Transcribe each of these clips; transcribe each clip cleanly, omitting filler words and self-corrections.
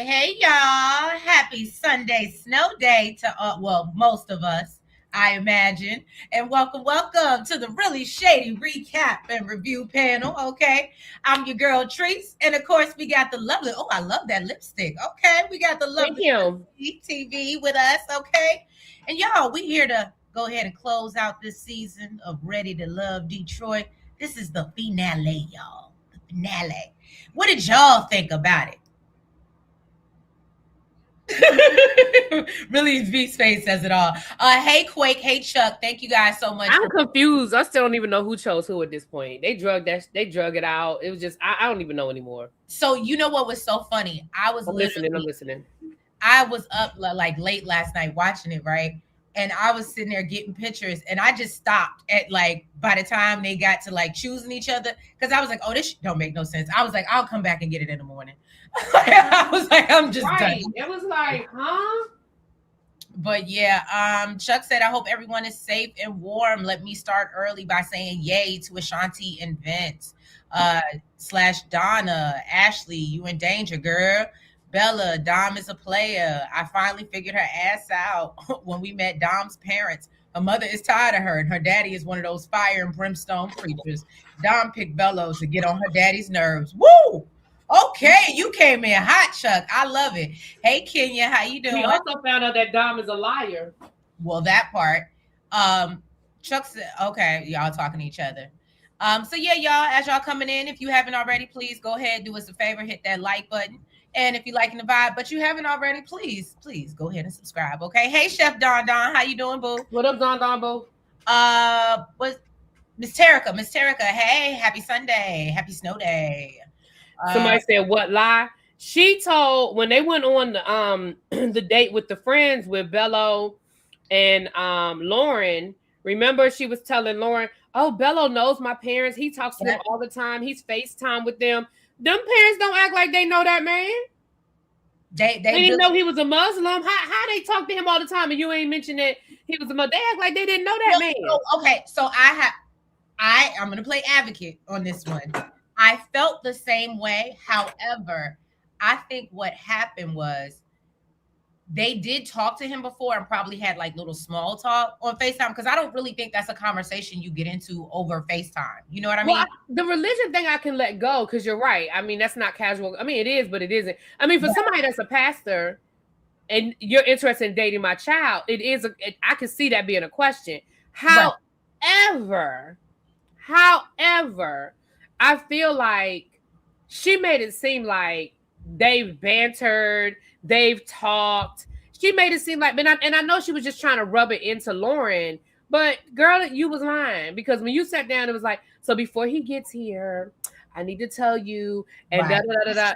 Hey, y'all. Happy Sunday snow day to, most of us, I imagine. And welcome to the really shady recap and review panel. Okay. I'm your girl, Treese. And of course, we got the lovely, I love that lipstick. Okay. We got the Thank lovely you. TV with us. Okay. And y'all, we here to go ahead and close out this season of Ready to Love Detroit. This is the finale, y'all. The finale. What did y'all think about it? Really, V Space says it all. Hey Quake, hey Chuck, thank you guys so much I'm for. confused. I still don't even know who chose who at this point. They drug that. They drug it out. It was just I don't even know anymore. So you know what was so funny? I'm listening. I'm listening. I was up like late last night watching it, right? And I was sitting there getting pictures, and I just stopped at like by the time they got to like choosing each other, because I was like, oh, this don't make no sense. I was like, I'll come back and get it in the morning. I was like, I'm just Right. done. It was like, huh? But yeah, Chuck said, I hope everyone is safe and warm. Let me start early by saying yay to Ashanti and Vince. Slash Donna, Ashley, you in danger, girl. Bella, Dom is a player. I finally figured her ass out when we met Dom's parents. Her mother is tired of her, and her daddy is one of those fire and brimstone preachers. Dom picked Bello to get on her daddy's nerves. Woo! Okay, you came in hot, Chuck. I love it. Hey, Kenya, how you We doing? also found out that Dom is a liar. Well, that part. Chuck said, okay, y'all talking to each other. So yeah, y'all, as y'all coming in, if you haven't already, please go ahead, do us a favor, hit that like button. And if you're liking the vibe, but you haven't already, please go ahead and subscribe. Okay. Hey, Chef Don, how you doing, boo? What up, Don Donbo? Was Miss Terica? Miss Terica, hey, happy Sunday, happy snow day. Somebody said what lie? She told when they went on the the date with the friends with Bello and Lauren. Remember, she was telling Lauren, "Oh, Bello knows my parents. He talks to them all the time. He's FaceTime with them. Them parents don't act like they know that man. They didn't know he was a Muslim. How they talk to him all the time and you ain't mentioned that he was a Muslim? They act like they didn't know that man. Okay, so I'm gonna play advocate on this one. I felt the same way. However, I think what happened was they did talk to him before and probably had like little small talk on FaceTime, because I don't really think that's a conversation you get into over FaceTime. You know what I mean? The religion thing I can let go, because you're right. I mean, that's not casual. I mean, it is, but it isn't. I mean, for somebody that's a pastor and you're interested in dating my child, I can see that being a question. However, I feel like she made it seem like they've bantered, they've talked. She made it seem like, and I know she was just trying to rub it into Lauren, but girl, you was lying, because when you sat down, it was like, so before he gets here, I need to tell you, and da da da da.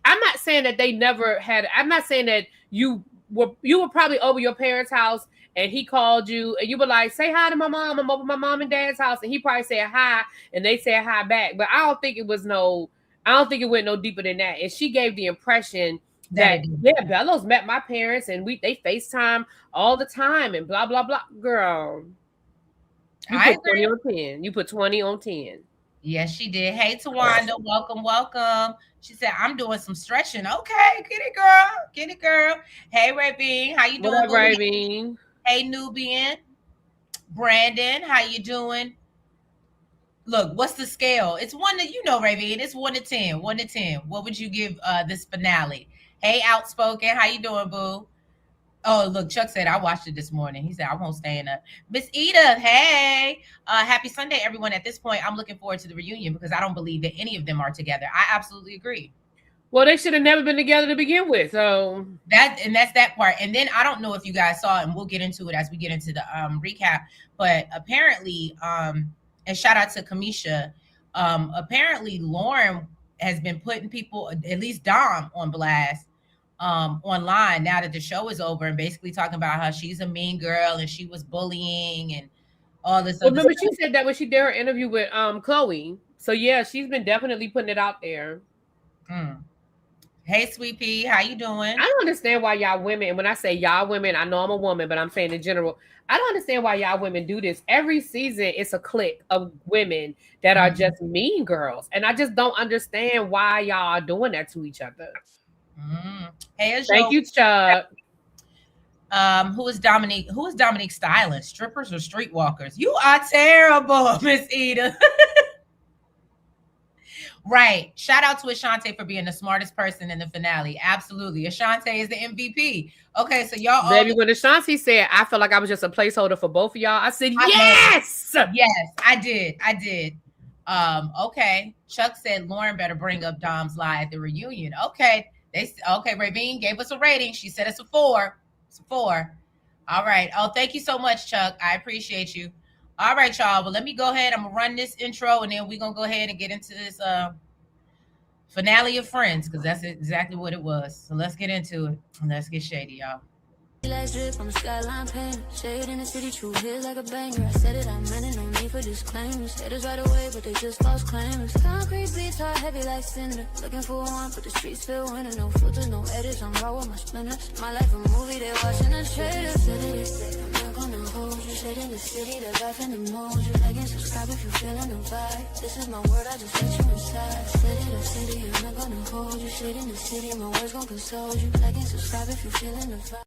I'm not saying that they never had. I'm not saying that you were probably over your parents' house and he called you and you were like, say hi to my mom. I'm over my mom and dad's house, and he probably said hi and they said hi back. But I don't think it went no deeper than that. And she gave the impression that Bello's met my parents and they FaceTime all the time and blah blah blah. Girl, you put 20 on 10. You put 20 on 10. Yes, she did. Hey, Tawanda, welcome. She said, I'm doing some stretching. Okay, get it, girl. Hey, Ray Bean, how you doing? What up, Ray Bean? Hey, Nubian. Brandon, how you doing? Look, what's the scale? It's 1 to, Ray Bean, it's 1 to 10. 1 to 10. What would you give this finale? Hey, Outspoken, how you doing, boo? Oh, look, Chuck said, I watched it this morning. He said, I won't stand up. Miss Edith, hey. Happy Sunday, everyone. At this point, I'm looking forward to the reunion because I don't believe that any of them are together. I absolutely agree. Well, they should have never been together to begin with. So that's that part. And then I don't know if you guys saw it, and we'll get into it as we get into the recap. But apparently, and shout out to Kamisha, apparently Lauren has been putting people, at least Dom, on blast online now that the show is over, and basically talking about how she's a mean girl and she was bullying and all this. Remember, she said that when she did her interview with Chloe. So yeah, she's been definitely putting it out there. Hey, Sweet Pea, how you doing? I don't understand why y'all women, and when I say y'all women, I know I'm a woman, but I'm saying in general, I don't understand why y'all women do this. Every season, it's a clique of women that are just mean girls. And I just don't understand why y'all are doing that to each other. Hey, Thank you, Chuck. Who is Dominique? Who is Dominique styling? Strippers or streetwalkers? You are terrible, Miss Eda. Right. Shout out to Ashante for being the smartest person in the finale. Absolutely. Ashante is the MVP. Okay, so y'all Baby, all when Ashanti said, I felt like I was just a placeholder for both of y'all, I said, I yes! yes, I did. I did. Okay. Chuck said Lauren better bring up Dom's lie at the reunion. Okay. Okay, Ravine gave us a rating. She said it's a 4. It's a 4. All right. Oh, thank you so much, Chuck. I appreciate you. All right, y'all. Well, let me go ahead. I'm gonna run this intro and then we're gonna go ahead and get into this finale of Friends, because that's exactly what it was. So let's get into it. Let's get shady, y'all. Last drip on the skyline paint. Shade in the city, true hit like a banger. I said it, I meant it, no need for disclaimers. Haters right away, but they just false claimers. Concrete beats hard, heavy like cinder. Looking for one, but the streets feel winter. No filters, no edits, I'm raw with my splinters. My life a movie, they watching the trailers. City is thick, I'm not gonna hold you. Shade in the city, the life and the mood. You like and subscribe if you feeling the vibe. This is my word, I just let you inside. City to city, I'm not gonna hold you. Shade in the city, my words gon' console you. Like and subscribe if you feeling the vibe.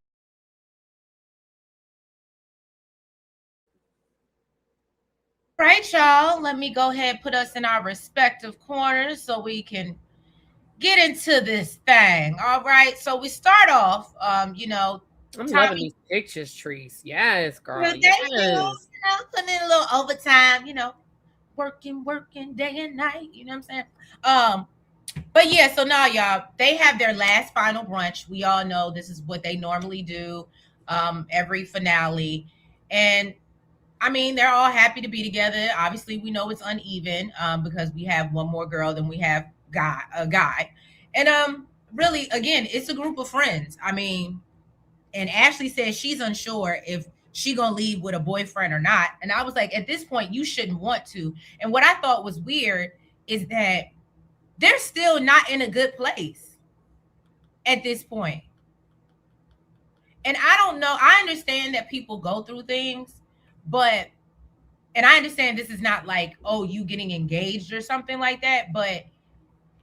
Right, y'all. Let me go ahead and put us in our respective corners so we can get into this thing. All right. So we start off, I'm loving these pictures, Trees. Yes, girl. Thank you. Putting in a little overtime, working day and night. You know what I'm saying? But yeah, so now y'all, they have their last final brunch. We all know this is what they normally do every finale. And I mean, they're all happy to be together. Obviously, we know it's uneven because we have one more girl than we have a guy. And really, again, it's a group of friends. I mean, and Ashley says she's unsure if she gonna leave with a boyfriend or not. And I was like, at this point, you shouldn't want to. And what I thought was weird is that they're still not in a good place at this point. And I don't know. I understand that people go through things, but and I understand this is not like, oh, you getting engaged or something like that, but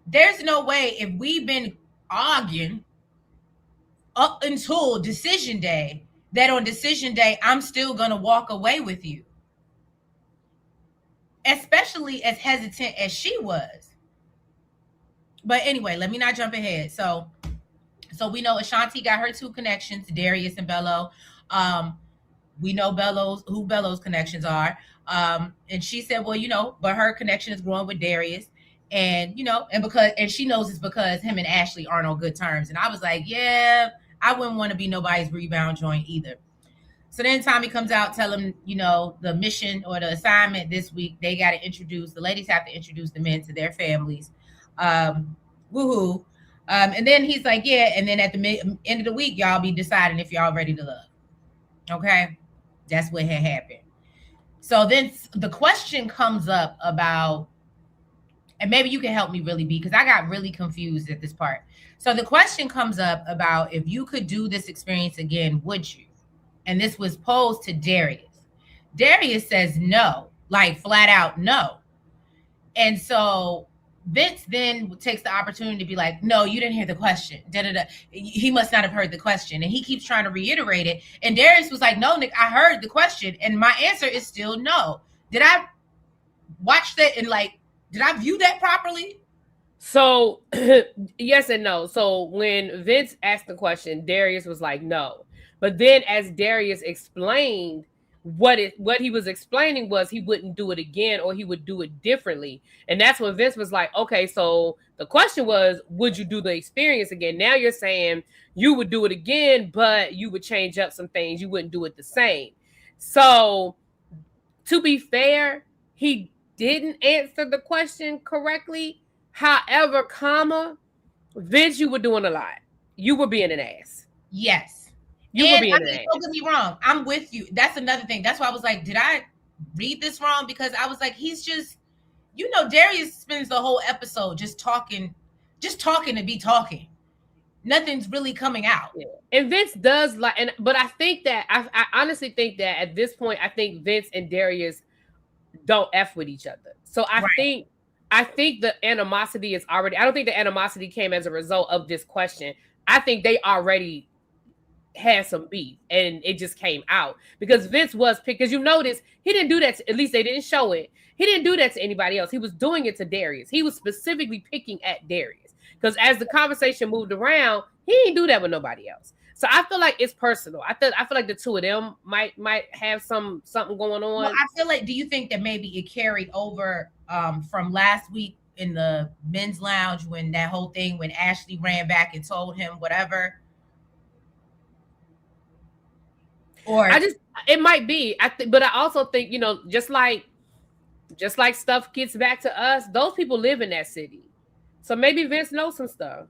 there's no way if we've been arguing up until decision day that on decision day I'm still gonna walk away with you, especially as hesitant as she was. But anyway, let me not jump ahead. So we know Ashanti got her 2 connections, Darius and Bello. We know who Bello's connections are. And she said, well, but her connection is growing with Darius. And, and she knows it's because him and Ashley aren't on good terms. And I was like, yeah, I wouldn't want to be nobody's rebound joint either. So then Tommy comes out, tell him, the mission or the assignment this week, they got to the ladies have to introduce the men to their families. Woohoo. And then he's like, yeah. And then at the end of the week, y'all be deciding if y'all ready to love. Okay. That's what had happened. So then the question comes up about, and maybe you can help me really because I got really confused at this part. So the question comes up about if you could do this experience again, would you? And this was posed to Darius. Darius says no, like flat out no. And so Vince then takes the opportunity to be like, no, you didn't hear the question. Da-da-da. He must not have heard the question. And he keeps trying to reiterate it. And Darius was like, no, Nick, I heard the question. And my answer is still no. Did I watch that and did I view that properly? So yes and no. So when Vince asked the question, Darius was like, no. But then as Darius explained, what he was explaining was he wouldn't do it again or he would do it differently. And that's when Vince was like, okay, so the question was, would you do the experience again? Now you're saying you would do it again, but you would change up some things. You wouldn't do it the same. So to be fair, he didn't answer the question correctly. However, Vince, you were doing a lot. You were being an ass. Yes. Don't get me wrong. I'm with you. That's another thing. That's why I was like, did I read this wrong? Because I was like, he's just, Darius spends the whole episode just talking to be talking. Nothing's really coming out. Yeah. And Vince does but I think that, I honestly think that at this point, I think Vince and Darius don't F with each other. So I I think the animosity is already. I don't think the animosity came as a result of this question. I think they already had some beef and it just came out because Vince was picked. Because you notice he didn't do that. At least they didn't show it. He didn't do that to anybody else. He was doing it to Darius. He was specifically picking at Darius because as the conversation moved around, he didn't do that with nobody else. So I feel like it's personal. I feel like the two of them might have something going on. Well, I feel like. Do you think that maybe it carried over from last week in the men's lounge when that whole thing when Ashley ran back and told him whatever? Or it might be. But I also think, you know, just like stuff gets back to us, those people live in that city. So maybe Vince knows some stuff.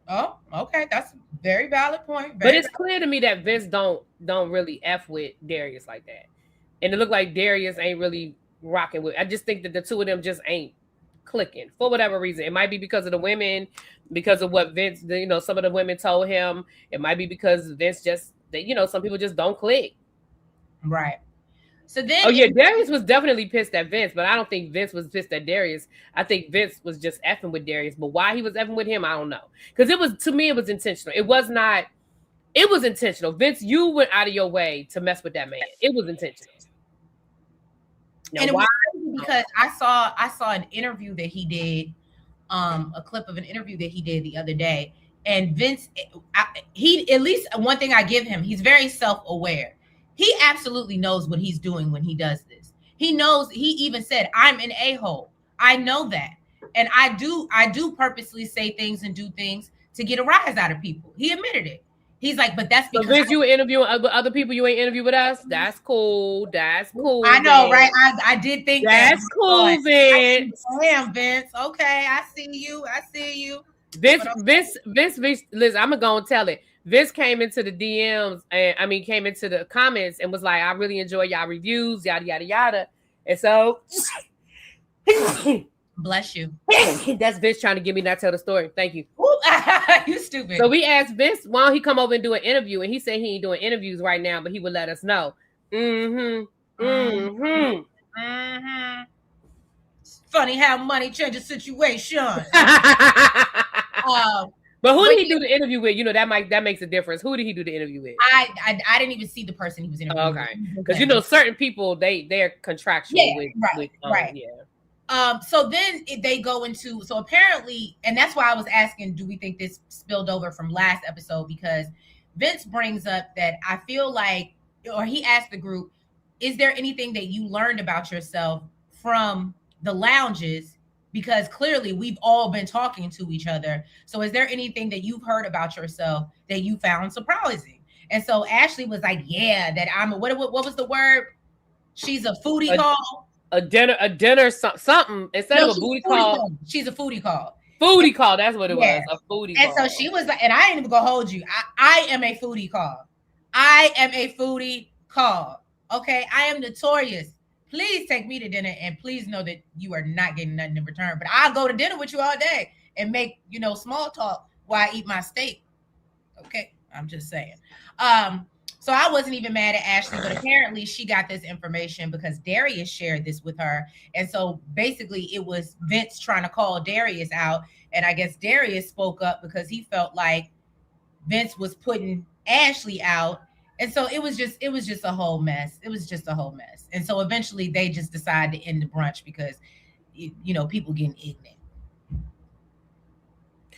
Oh, okay. That's a very valid point. But it's clear to me that Vince don't really F with Darius like that. And it looked like Darius ain't really rocking with. I just think that the two of them just ain't clicking for whatever reason. It might be because of the women, because of what Vince, you know, some of the women told him. It might be because Vince just, you know, some people just don't click. Right. So then, oh yeah, Darius was definitely pissed at Vince, but I don't think Vince was pissed at Darius. I think Vince was just effing with Darius, but why he was effing with him, I don't know. Because it was, to me, it was intentional. It was not. It was intentional. Vince, you went out of your way to mess with that man. It was intentional. Now, and it was because I saw an interview that he did, a clip of an interview that he did the other day, and Vince, he at least one thing I give him, he's very self-aware. He absolutely knows what he's doing when he does this. He knows, he even said, I'm an a-hole. I know that. And I do purposely say things and do things to get a rise out of people. He admitted it. He's like, but that's because so Vince, you were interviewing other people you ain't interviewed with us? That's cool. That's cool. I know, Vince. Right? I did think that's cool, Vince. Damn, Vince. Okay, I see you. Vince, listen, I'm gonna tell it. Vince came into the DMs and came into the comments and was like, I really enjoy y'all reviews, yada, yada, yada. And so bless you. That's Vince trying to get me not tell the story. Thank you. You stupid. So we asked Vince, why don't he come over and do an interview? And he said he ain't doing interviews right now, but he would let us know. It's funny how money changes situation. But who did he do the interview with? You know, that makes a difference. Who did he do the interview with? I didn't even see the person he was interviewing. Okay, because you know certain people they're contractual with right. Yeah. So then they go into, so apparently, and that's why I was asking, do we think this spilled over from last episode? Because Vince brings up that I feel like, or he asked the group, is there anything that you learned about yourself from the lounges? Because clearly we've all been talking to each other. So is there anything that you've heard about yourself that you found surprising? And so Ashley was like, yeah, that I'm a, what was the word? She's a foodie call. A dinner, something instead of a booty call. She's a foodie call. Foodie call. That's what it was. A foodie and call. And so she was like, and I ain't even gonna hold you. I am a foodie call. I am a foodie call. Okay. I am notorious. Please take me to dinner and please know that you are not getting nothing in return. But I'll go to dinner with you all day and make, small talk while I eat my steak. Okay. I'm just saying. So I wasn't even mad at Ashley, but apparently she got this information because Darius shared this with her. And so basically it was Vince trying to call Darius out. And I guess Darius spoke up because he felt like Vince was putting Ashley out. And so it was just a whole mess. It was just a whole mess. And so eventually they just decided to end the brunch because, people getting ignorant.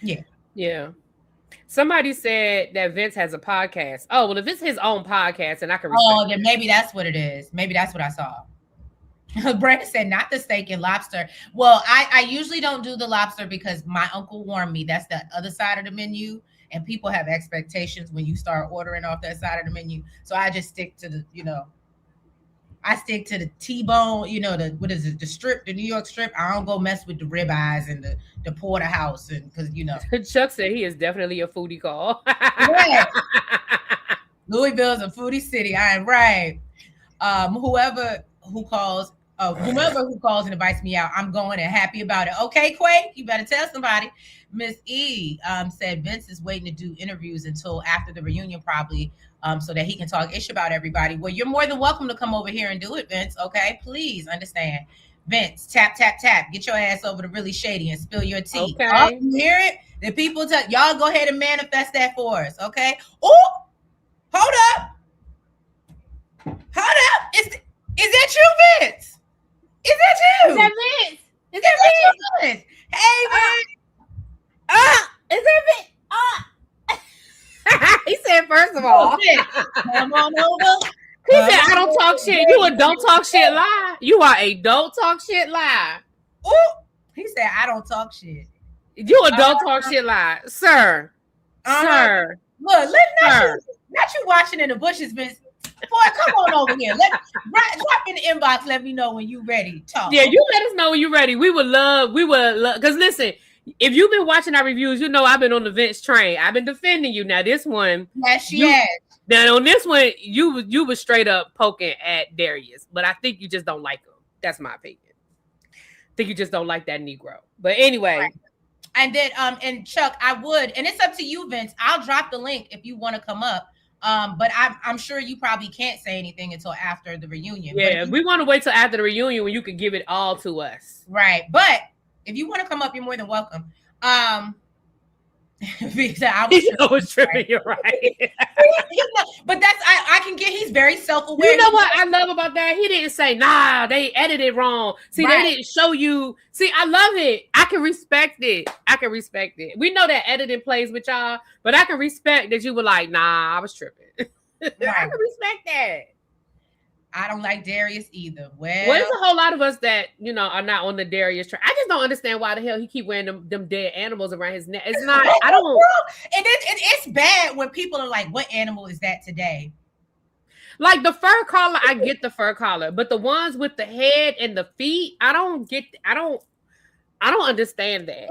Yeah. Yeah. Somebody said that Vince has a podcast. Oh, well, if it's his own podcast, and I can respect then maybe that's what it is. Maybe that's what I saw. Brandon said, not the steak and lobster. Well, I usually don't do the lobster because my uncle warned me that's the other side of the menu. And people have expectations when you start ordering off that side of the menu. So I just stick to the, I stick to the T-bone, the strip, the New York strip. I don't go mess with the ribeyes and the porterhouse. And because, Chuck said he is definitely a foodie call. Yeah. Louisville's a foodie city. I am right. Whoever who calls and invites me out, I'm going and happy about it. Okay, Quay, you better tell somebody. Miss E said Vince is waiting to do interviews until after the reunion, probably, so that he can talk ish about everybody. Well, you're more than welcome to come over here and do it, Vince. Okay, please understand. Vince, tap, tap, tap. Get your ass over to Really Shady and spill your tea. Okay. Oh, you hear it? The people tell y'all go ahead and manifest that for us, okay? Oh, hold up. Is that you, Vince? Is that you? Is that Vince? Is that Vince? Hey, Vince. Is that Vince? He said, first of all, come on over. He said, I don't talk shit. You a don't talk shit lie. You are a don't talk shit lie. Ooh. He said, I don't talk shit. You a don't talk shit lie. Sir. Sir. Look, not you watching in the bushes, Vince. Boy, come on over here. Drop in the inbox. Let me know when you ready to talk. Yeah, you let us know when you're ready. We would love, because listen, if you've been watching our reviews, you know I've been on the Vince train. I've been defending you. Now this one. Yes, she has. Now on this one, you were straight up poking at Darius, but I think you just don't like him. That's my opinion. I think you just don't like that Negro. But anyway. Right. And then and Chuck, I would, and it's up to you, Vince. I'll drop the link if you want to come up. But I'm sure you probably can't say anything until after the reunion. Yeah, we want to wait till after the reunion when you can give it all to us. Right. But if you want to come up, you're more than welcome. Because I was tripping. You're right. But that's I can get. He's very self-aware. You know what I love about that? He didn't say, "Nah, they edited wrong." See, They didn't show you. See, I love it. I can respect it. We know that editing plays with y'all, but I can respect that you were like, "Nah, I was tripping." I can respect that. I don't like Darius either. Well, there's a whole lot of us that are not on the Darius train. I just don't understand why the hell he keep wearing them dead animals around his neck. It's not. I don't. And it's bad when people are like, "What animal is that today?" Like the fur collar, I get the fur collar, but the ones with the head and the feet, I don't get. I don't understand that.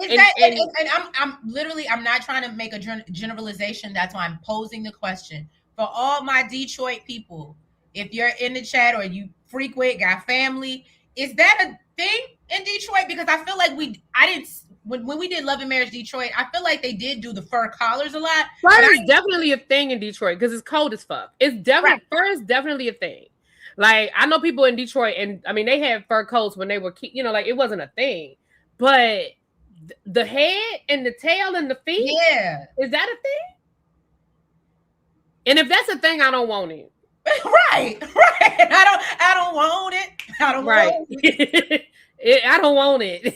I'm not trying to make a generalization. That's why I'm posing the question for all my Detroit people. If you're in the chat or you frequent, got family, is that a thing in Detroit? Because I feel like when we did Love and Marriage Detroit, I feel like they did do the fur collars a lot. Fur is definitely a thing in Detroit because it's cold as fuck. Fur is definitely a thing. Like I know people in Detroit, and I mean they had fur coats when they were, like it wasn't a thing, but the head and the tail and the feet, is that a thing? And if that's a thing, I don't want it. Right. I don't want it. I don't want it. I don't want it.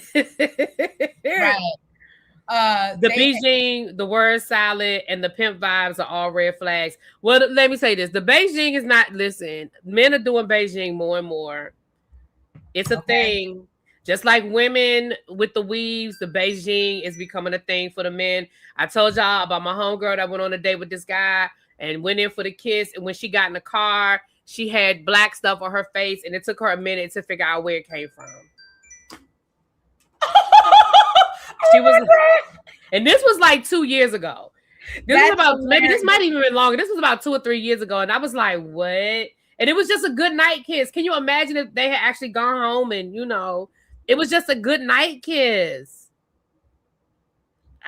Right. The Beijing, the word salad, and the pimp vibes are all red flags. Well, let me say this. The Beijing is not, listen, men are doing Beijing more and more. It's a thing. Just like women with the weaves, the Beijing is becoming a thing for the men. I told y'all about my homegirl that went on a date with this guy and went in for the kiss. And when she got in the car, she had black stuff on her face, and it took her a minute to figure out where it came from. And this was like 2 years ago. This might even been longer. This was about 2 or 3 years ago. And I was like, what? And it was just a good night kiss. Can you imagine if they had actually gone home and, it was just a good night kiss?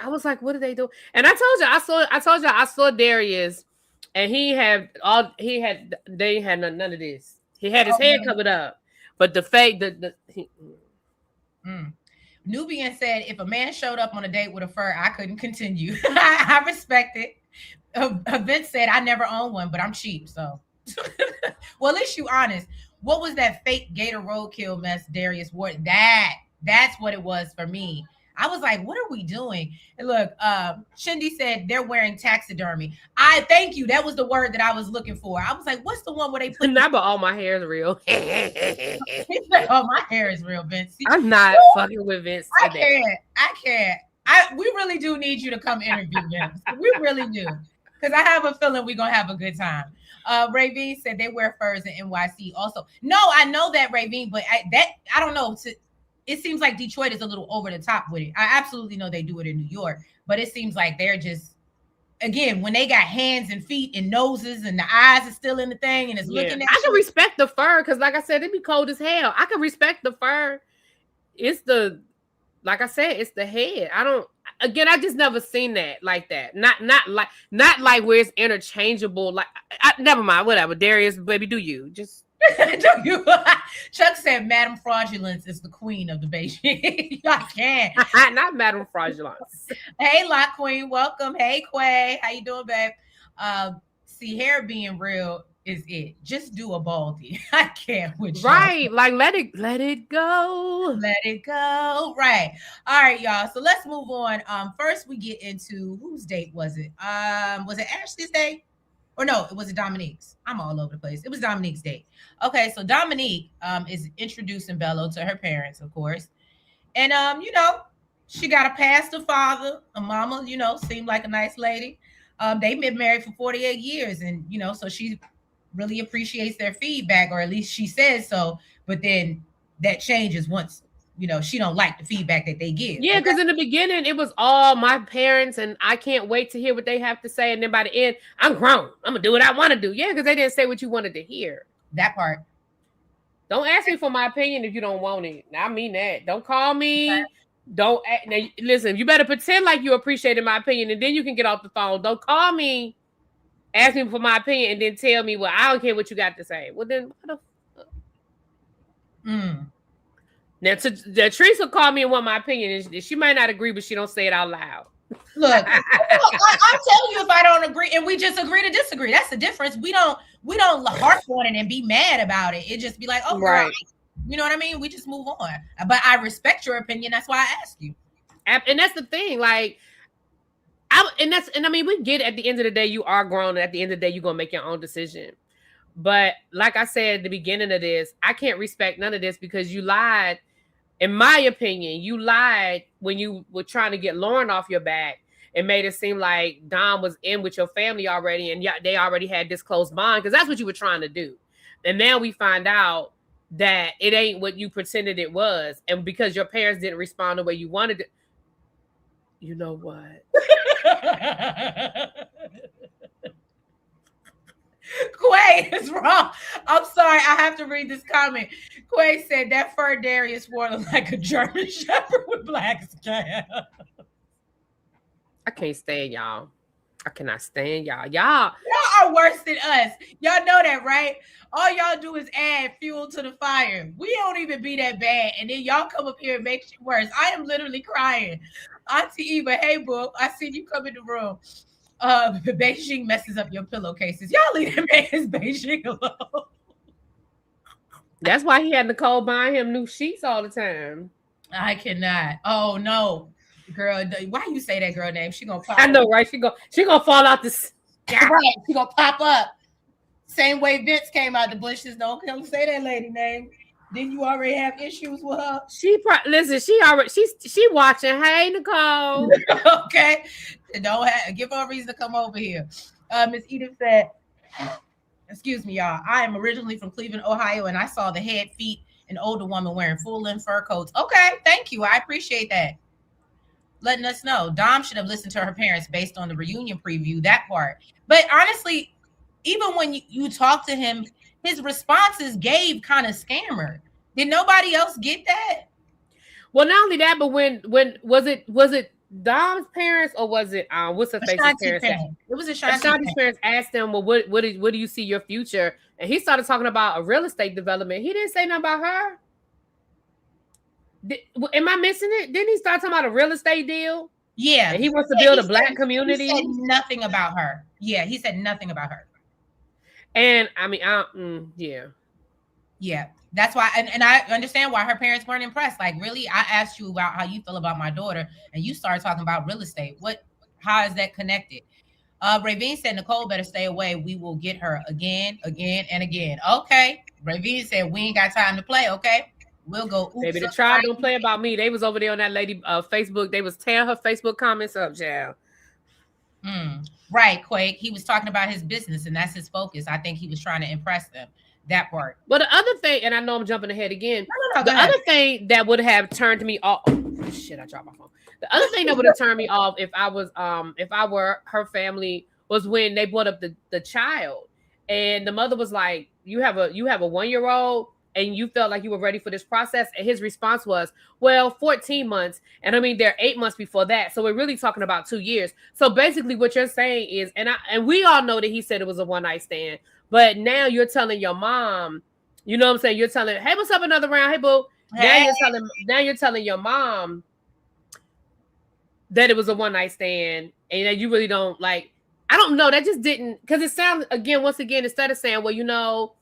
I was like, what did they do? And I told you, I saw Darius. And they had none of this. He had his head covered up, but the fake, Nubian said, if a man showed up on a date with a fur, I couldn't continue. I respect it. Vince said, I never owned one, but I'm cheap. So, well, at least you honest. What was that fake Gator roadkill mess Darius wore? That's what it was for me. I was like, what are we doing? And look, Shindy said they're wearing taxidermy. I thank you. That was the word that I was looking for. I was like, what's the one where they put not but all my hair is real. He's like, oh, my hair is real, Vince. I'm not fucking with Vince. I can't. We really do need you to come interview him. We really do. Because I have a feeling we're gonna have a good time. Ravine said they wear furs in NYC also. No, I know that, Ravine, but I don't know. It seems like Detroit is a little over the top with it. I absolutely know they do it in New York, but it seems like they're just, again, when they got hands and feet and noses and the eyes are still in the thing and it's looking at I can respect the fur because, like I said, it'd be cold as hell. I can respect the fur. It's like I said, it's the head. I just never seen that like that. Not like where it's interchangeable. Like, never mind, whatever. Darius, baby, do you just? Chuck said Madame Fraudulence is the queen of the Beijing. I can't. Not Madame Fraudulence. Hey, Lock Queen, welcome. Hey, Quay, how you doing, babe? See, hair being real is it. Just do a baldy. I can't with you. Right, like let it go. Let it go. Right. All right, y'all. So let's move on. First we get into whose date was it? Was it Ashley's date? Or no, it was Dominique's. I'm all over the place. It was Dominique's date. Okay, so Dominique is introducing Bello to her parents, of course. And she got a pastor father, a mama, seemed like a nice lady. They've been married for 48 years, and so she really appreciates their feedback, or at least she says so. But then that changes once she don't like the feedback that they give. Yeah, because in the beginning it was all my parents, and I can't wait to hear what they have to say. And then by the end, I'm grown. I'm gonna do what I want to do. Yeah, because they didn't say what you wanted to hear. That part. Don't ask me for my opinion if you don't want it. I mean that. Don't call me. Okay. Don't now, listen. You better pretend like you appreciated my opinion, and then you can get off the phone. Don't call me, ask me for my opinion, and then tell me, well, I don't care what you got to say. Well, then what the fuck? Now, Teresa called me and want my opinion. She might not agree, but she don't say it out loud. Look, I'm telling you, if I don't agree, and we just agree to disagree, that's the difference. We don't harp on it and be mad about it. It just be like, oh, right. You know what I mean? We just move on. But I respect your opinion. That's why I ask you. And that's the thing. Like, I mean, we get it. At the end of the day, you are grown. And at the end of the day, you're gonna make your own decision. But like I said at the beginning of this, I can't respect none of this because you lied. In my opinion, you lied when you were trying to get Lauren off your back and made it seem like Dom was in with your family already and they already had this close bond, because that's what you were trying to do. And now we find out that it ain't what you pretended it was. And because your parents didn't respond the way you wanted to, you know what? Quay is wrong. I'm sorry. I have to read this comment. Quay said that fur Darius wore looked like a German Shepherd with black skin. I can't stand y'all. I cannot stand y'all. Y'all are worse than us. Y'all know that, right? All y'all do is add fuel to the fire. We don't even be that bad. And then y'all come up here and make shit worse. I am literally crying. Auntie Eva, hey, boo. I seen you come in the room. Beijing messes up your pillowcases. Y'all leave that man's Beijing alone. That's why he had Nicole buying him new sheets all the time. I cannot. Oh no, girl. Why you say that girl name? She gonna pop. I know, right? She gonna fall out this. Right. She gonna pop up. Same way Vince came out the bushes. Don't say that lady name. Then you already have issues with her. Listen. She watching. Hey, Nicole. Okay. Don't give her a reason to come over here. Miss Edith said, excuse me, y'all. I am originally from Cleveland, Ohio, and I saw the head, feet, an older woman wearing full-length fur coats. Okay, thank you. I appreciate that. Letting us know. Dom should have listened to her parents based on the reunion preview, that part. But honestly, even when you talk to him, his responses gave kind of scammer. Did nobody else get that? Well, not only that, but when was it Dom's parents or was it what's her face's parents? It was Ashanti's parents asked him, well, what do you see your future? And he started talking about a real estate development. He didn't say nothing about her. Am I missing it? Didn't he start talking about a real estate deal? Yeah. And he wants to build a black community. He said nothing about her. Yeah, he said nothing about her. And I mean, yeah. Yeah. That's why, and I understand why her parents weren't impressed. Like, really, I asked you about how you feel about my daughter, and you started talking about real estate. How is that connected? Ravine said, Nicole better stay away. We will get her again, and again. Okay. Ravine said, we ain't got time to play, okay? We'll go. Baby, the tribe don't play about me. They was over there on that lady Facebook. They was tearing her Facebook comments up, child. Right, Quake. He was talking about his business, and that's his focus. I think he was trying to impress them. That part. But the other thing, and I know I'm jumping ahead again. No, the other thing that would have turned me off. Oh, shit! I dropped my phone. The other thing that would have turned me off if I were her family was when they brought up the child, and the mother was like, "You have a 1-year-old, and you felt like you were ready for this process." And his response was, "Well, 14 months, and I mean they're 8 months before that, so we're really talking about 2 years." So basically, what you're saying is, and we all know that he said it was a one-night stand. But now you're telling your mom You know what I'm saying? You're telling, hey, what's up, another round? Hey, boo. Hey. Now you're telling your mom that it was a one night stand and that you really don't like. I don't know. That just didn't, because it sounds, once again, instead of saying, well,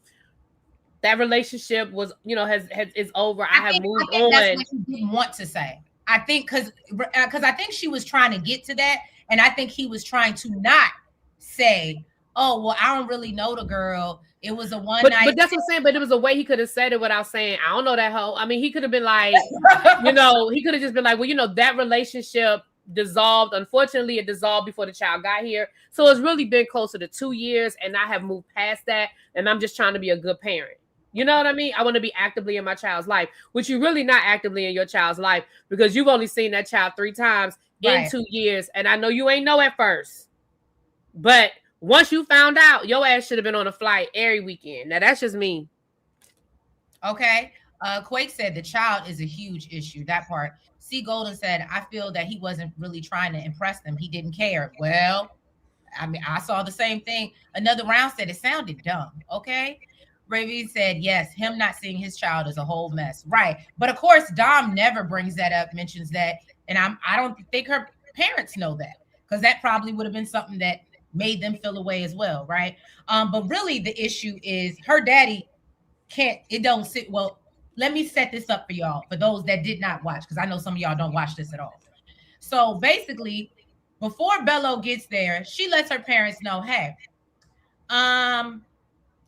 that relationship was, is over. I have moved on. That's what he didn't want to say. I think because I think she was trying to get to that, and I think he was trying to not say, "Oh, well, I don't really know the girl. It was a one night." But that's what I'm saying. But it was a way he could have said it without saying, "I don't know that hoe." I mean, he could have been like, he could have just been like, "Well, that relationship dissolved. Unfortunately, it dissolved before the child got here. So it's really been closer to 2 years, and I have moved past that, and I'm just trying to be a good parent." You know what I mean? I want to be actively in my child's life, which you're really not actively in your child's life because you've only seen that child 3 times in 2 years. And I know you ain't know at first, but once you found out, your ass should have been on a flight every weekend. Now that's just me. Okay. Quake said the child is a huge issue. That part. C. Golden said, I feel that he wasn't really trying to impress them. He didn't care. Well, I mean, I saw the same thing. Another round said it sounded dumb. Okay. Ravi said, yes, him not seeing his child is a whole mess. Right. But of course, Dom never brings that up, mentions that. And I don't think her parents know that, because that probably would have been something that made them feel away as well. Right. But really the issue is her daddy don't sit well. Let me set this up for y'all, for those that did not watch, because I know some of y'all don't watch this at all. So basically, before Bello gets there, she lets her parents know, hey,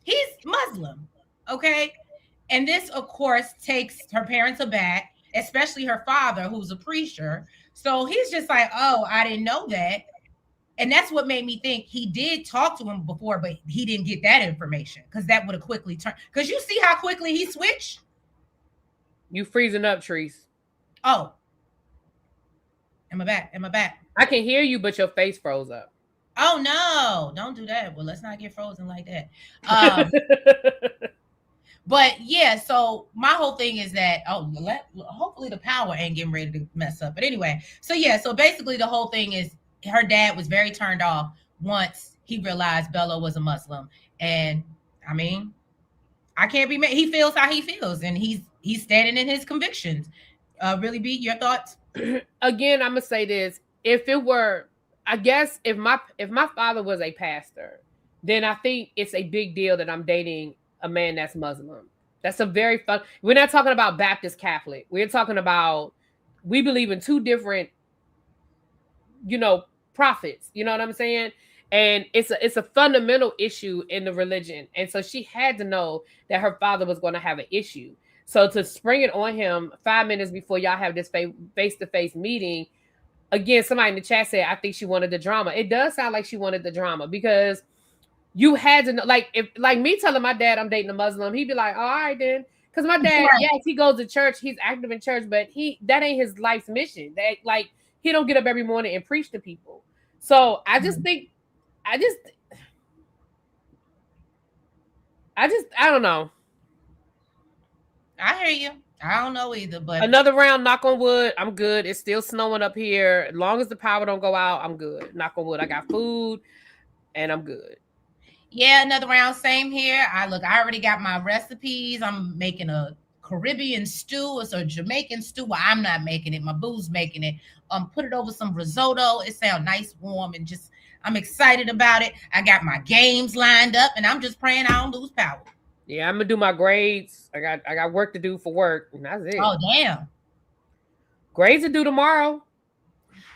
he's Muslim, okay? And this, of course, takes her parents aback, especially her father, who's a preacher. So he's just like, oh, I didn't know that. And that's what made me think he did talk to him before, but he didn't get that information, because that would have quickly turned. Because you see how quickly he switched? You freezing up, Treese. Oh. Am I back? I can hear you, but your face froze up. Oh, no. Don't do that. Well, let's not get frozen like that. But yeah, so my whole thing is that, hopefully the power ain't getting ready to mess up. But anyway, so yeah, so basically the whole thing is her dad was very turned off once he realized Bello was a Muslim. And I mean, I can't be mad. He feels how he feels, and he's standing in his convictions. Really, B, your thoughts? Again, I'm gonna say this. If it were, I guess if my father was a pastor, then I think it's a big deal that I'm dating a man that's Muslim. That's a very fun. We're not talking about Baptist Catholic. We're talking about, we believe in 2 different, prophets. You know what I'm saying? And it's a fundamental issue in the religion. And so she had to know that her father was going to have an issue. So to spring it on him 5 minutes before y'all have this face-to-face meeting, again, somebody in the chat said, I think she wanted the drama. It does sound like she wanted the drama, because you had to know, like me telling my dad I'm dating a Muslim, he'd be like, all right then. Because my dad, yes, he goes to church, he's active in church, but that ain't his life's mission. That, like, he don't get up every morning and preach to people. So I just think, I don't know. I hear you. I don't know either, but another round, knock on wood, I'm good. It's still snowing up here. As long as the power don't go out, I'm good. Knock on wood. I got food and I'm good. Yeah, another round, same here. I already got my recipes. I'm making a Caribbean stew. It's a Jamaican stew. Well, I'm not making it. My boo's making it. Put it over some risotto. It sounds nice, warm, and just, I'm excited about it. I got my games lined up, and I'm just praying I don't lose power. Yeah, I'm gonna do my grades. I got work to do for work, and that's it. Oh, damn. Grades to do tomorrow.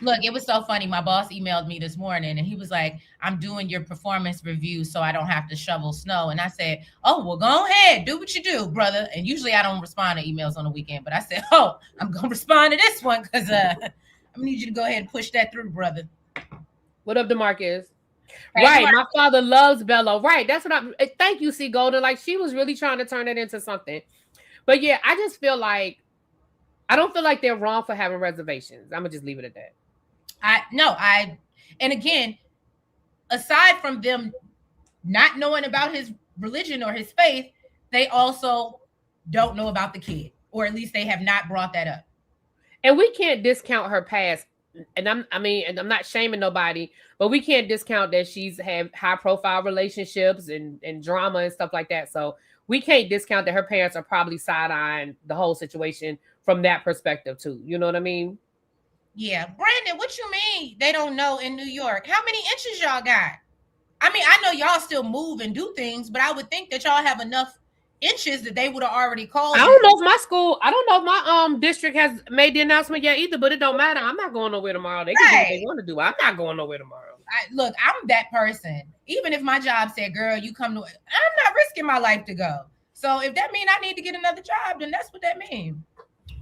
Look, it was so funny. My boss emailed me this morning, and he was like, I'm doing your performance review so I don't have to shovel snow. And I said, oh, well, go ahead. Do what you do, brother. And usually I don't respond to emails on the weekend. But I said, oh, I'm going to respond to this one, because I'm going to need you to go ahead and push that through, brother. What up, DeMarcus? Right. My father loves Bello. Right. That's what thank you, C. Golden. Like, she was really trying to turn it into something. But yeah, I just feel like, I don't feel like they're wrong for having reservations. I'm going to just leave it at that. And again, aside from them not knowing about his religion or his faith, they also don't know about the kid, or at least they have not brought that up. And we can't discount her past. And I'm not shaming nobody, but we can't discount that she's had high profile relationships and drama and stuff like that. So we can't discount that her parents are probably side-eyeing the whole situation from that perspective too. You know what I mean? Yeah. Brandon, what you mean they don't know in New York? How many inches y'all got? I mean, I know y'all still move and do things, but I would think that y'all have enough inches that they would have already called. I don't know if my school, I don't know if my district has made the announcement yet either, but it don't matter. I'm not going nowhere tomorrow. They can do what they want to do. I'm not going nowhere tomorrow. Look, I'm that person. Even if my job said, girl, you come to, I'm not risking my life to go. So if that means I need to get another job, then that's what that means.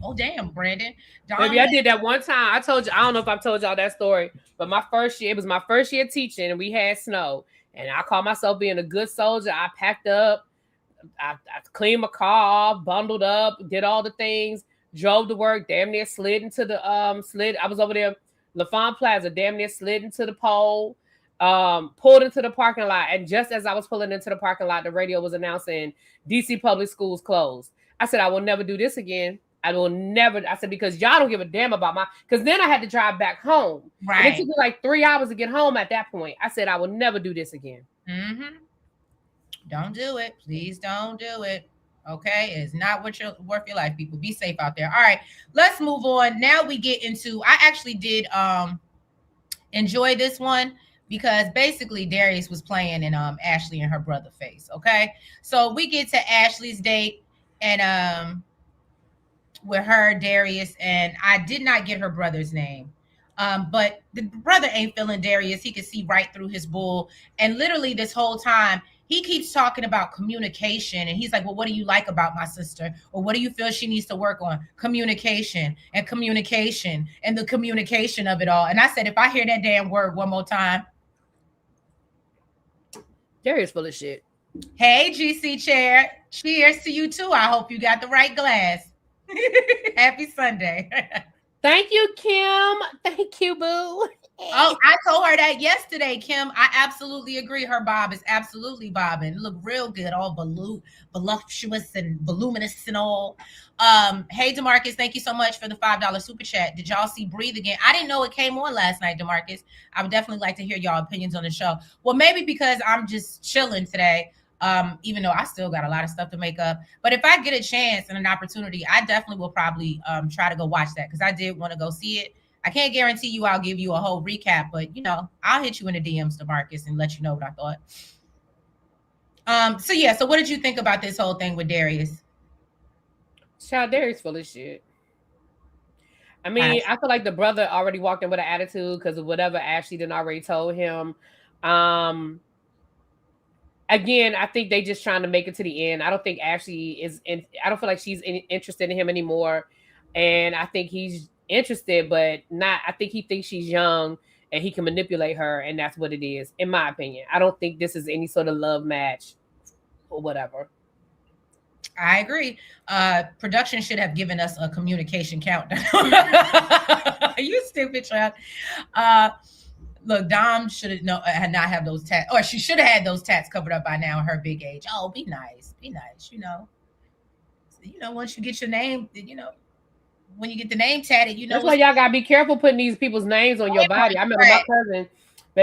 Oh, damn, Brandon. Maybe I did that one time. I told you, I don't know if I've told y'all that story, but my first year, it was my first year teaching and we had snow. And I called myself being a good soldier. I packed up, I cleaned my car off, bundled up, did all the things, drove to work, damn near slid into the, I was over there, LaFont Plaza, damn near slid into the pole, pulled into the parking lot. And just as I was pulling into the parking lot, the radio was announcing DC public schools closed. I said, I will never do this again. I will never. I said, because y'all don't give a damn about because then I had to drive back home. Right. And it took me like 3 hours to get home at that point. I said, I will never do this again. Mm-hmm. Don't do it. Please don't do it. Okay. It's not worth your life, people. Be safe out there. All right. Let's move on. Now we get into, I actually did enjoy this one because basically Darius was playing in Ashley and her brother face. Okay. So we get to Ashley's date and with her, Darius, and I did not get her brother's name. But the brother ain't feeling Darius. He could see right through his bull. And literally this whole time, he keeps talking about communication. And he's like, well, what do you like about my sister? Or what do you feel she needs to work on? Communication and the communication of it all. And I said, if I hear that damn word one more time. Darius full of shit. Hey, GC Chair. Cheers to you too. I hope you got the right glass. Happy Sunday. Thank you, Kim. Thank you, boo. Oh, I told her that yesterday, Kim. I absolutely agree. Her bob is absolutely bobbing. Look real good, all voluptuous and voluminous and all. Hey, DeMarcus, thank you so much for the $5 super chat. Did y'all see Breathe Again? I didn't know it came on last night, DeMarcus. I would definitely like to hear y'all opinions on the show. Well, maybe because I'm just chilling today. Even though I still got a lot of stuff to make up. But if I get a chance and an opportunity, I definitely will probably try to go watch that because I did want to go see it. I can't guarantee you I'll give you a whole recap, but I'll hit you in the DMs, DeMarcus, and let you know what I thought. So what did you think about this whole thing with Darius? Child, Darius full of shit. I mean, I feel like the brother already walked in with an attitude because of whatever Ashley done already told him. Again, I think they just trying to make it to the end. I don't think Ashley I don't feel like she's interested in him anymore. And I think he's interested, but not, I think he thinks she's young and he can manipulate her. And that's what it is, in my opinion. I don't think this is any sort of love match or whatever. I agree. Production should have given us a communication countdown. You stupid child. Look, Dom should not have those tats, or she should have had those tats covered up by now. Her big age. Oh, be nice. Once you get your name, when you get the name tatted, That's why y'all gotta be careful putting these people's names on your body. I remember